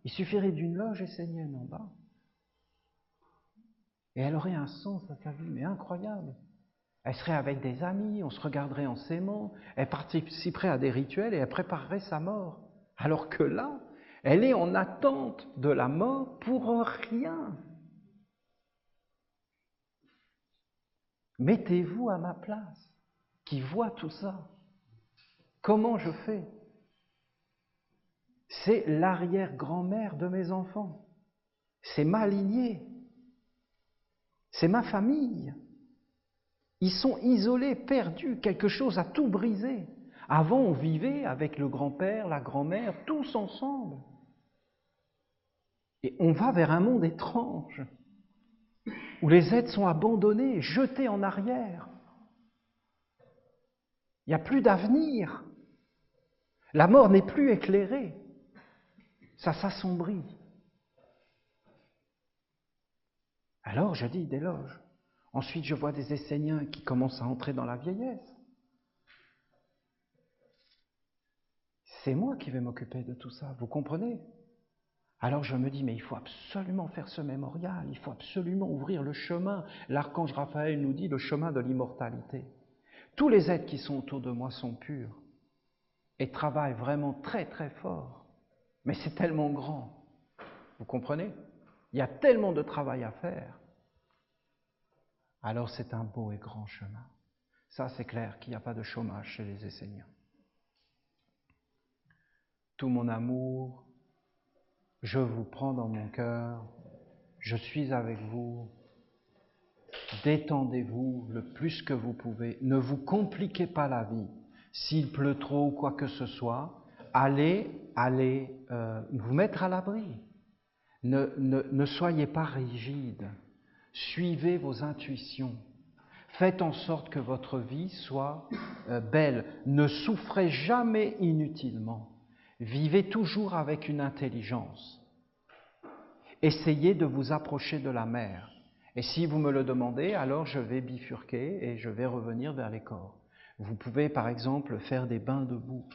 Il suffirait d'une loge essénienne en bas. Et elle aurait un sens à sa vie, mais incroyable. Elle serait avec des amis, on se regarderait en s'aimant, elle participerait à des rituels et elle préparerait sa mort. Alors que là, elle est en attente de la mort pour rien. Mettez-vous à ma place, qui voit tout ça. Comment je fais? C'est l'arrière-grand-mère de mes enfants. C'est ma lignée. C'est ma famille. Ils sont isolés, perdus, quelque chose a tout brisé. Avant, on vivait avec le grand-père, la grand-mère, tous ensemble. Et on va vers un monde étrange, où les êtres sont abandonnés, jetés en arrière. Il n'y a plus d'avenir. La mort n'est plus éclairée. Ça s'assombrit. Alors je dis des loges. Ensuite, je vois des Esséniens qui commencent à entrer dans la vieillesse. C'est moi qui vais m'occuper de tout ça, vous comprenez? Alors je me dis, mais il faut absolument faire ce mémorial, il faut absolument ouvrir le chemin. L'archange Raphaël nous dit le chemin de l'immortalité. Tous les êtres qui sont autour de moi sont purs et travaillent vraiment très très fort. Mais c'est tellement grand, vous comprenez? Il y a tellement de travail à faire. Alors c'est un beau et grand chemin. Ça, c'est clair qu'il n'y a pas de chômage chez les Esséniens. Tout mon amour, je vous prends dans mon cœur, je suis avec vous, détendez-vous le plus que vous pouvez, ne vous compliquez pas la vie. S'il pleut trop ou quoi que ce soit, allez vous mettre à l'abri. Ne soyez pas rigide, suivez vos intuitions. Faites en sorte que votre vie soit belle. Ne souffrez jamais inutilement. Vivez toujours avec une intelligence. Essayez de vous approcher de la mer. Et si vous me le demandez, alors je vais bifurquer et je vais revenir vers les corps. Vous pouvez par exemple faire des bains de boue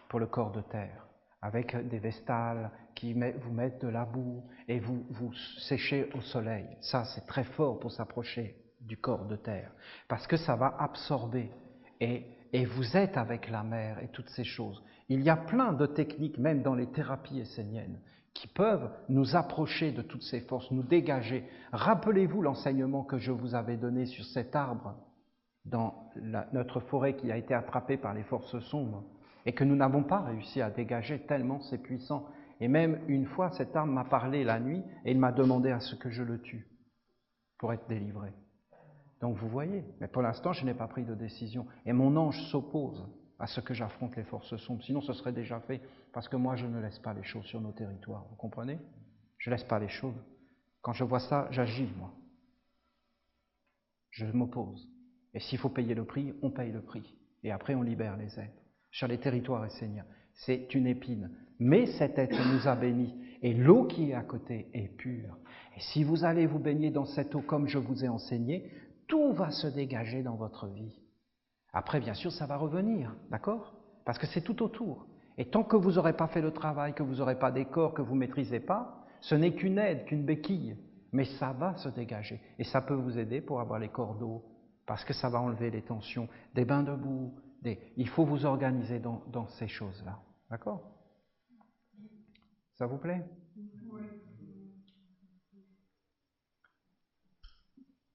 pour le corps de terre, avec des vestales qui vous mettent de la boue et vous séchez au soleil. Ça, c'est très fort pour s'approcher du corps de terre, parce que ça va absorber et vous êtes avec la mer et toutes ces choses. Il y a plein de techniques, même dans les thérapies esséniennes, qui peuvent nous approcher de toutes ces forces, nous dégager. Rappelez-vous l'enseignement que je vous avais donné sur cet arbre dans notre forêt qui a été attrapé par les forces sombres et que nous n'avons pas réussi à dégager tellement c'est puissant. Et même une fois, cet arbre m'a parlé la nuit et il m'a demandé à ce que je le tue pour être délivré. Donc vous voyez, mais pour l'instant, je n'ai pas pris de décision. Et mon ange s'oppose à ce que j'affronte les forces sombres. Sinon, ce serait déjà fait, parce que moi, je ne laisse pas les choses sur nos territoires. Vous comprenez? Je ne laisse pas les choses. Quand je vois ça, j'agis, moi. Je m'oppose. Et s'il faut payer le prix, on paye le prix. Et après, on libère les êtres. Sur les territoires esséniens, c'est une épine. Mais cet être nous a bénis. Et l'eau qui est à côté est pure. Et si vous allez vous baigner dans cette eau comme je vous ai enseigné, tout va se dégager dans votre vie. Après, bien sûr, ça va revenir, d'accord? Parce que c'est tout autour. Et tant que vous n'aurez pas fait le travail, que vous n'aurez pas des corps que vous ne maîtrisez pas, ce n'est qu'une aide, qu'une béquille. Mais ça va se dégager. Et ça peut vous aider pour avoir les corps d'eau, parce que ça va enlever les tensions, des bains de boue. Il faut vous organiser dans ces choses-là. D'accord? Ça vous plaît?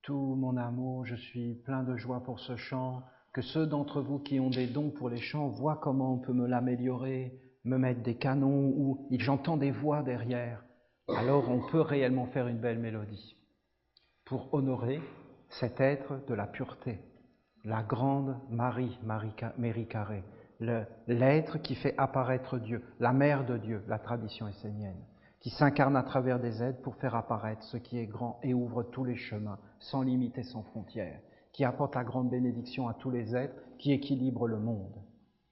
Tout mon amour, je suis plein de joie pour ce chant. Que ceux d'entre vous qui ont des dons pour les chants voient comment on peut me l'améliorer, me mettre des canons ou j'entends des voix derrière. Alors on peut réellement faire une belle mélodie pour honorer cet être de la pureté, la grande Marie Carré, l'être qui fait apparaître Dieu, la mère de Dieu, la tradition essénienne, qui s'incarne à travers des êtres pour faire apparaître ce qui est grand et ouvre tous les chemins, sans limite et sans frontières, qui apporte la grande bénédiction à tous les êtres, qui équilibre le monde,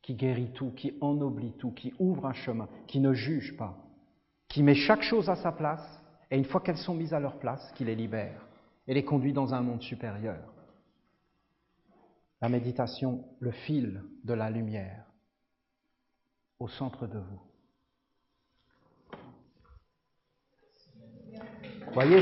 qui guérit tout, qui ennoblit tout, qui ouvre un chemin, qui ne juge pas, qui met chaque chose à sa place, et une fois qu'elles sont mises à leur place, qui les libère et les conduit dans un monde supérieur. La méditation, le fil de la lumière, au centre de vous. Voyez,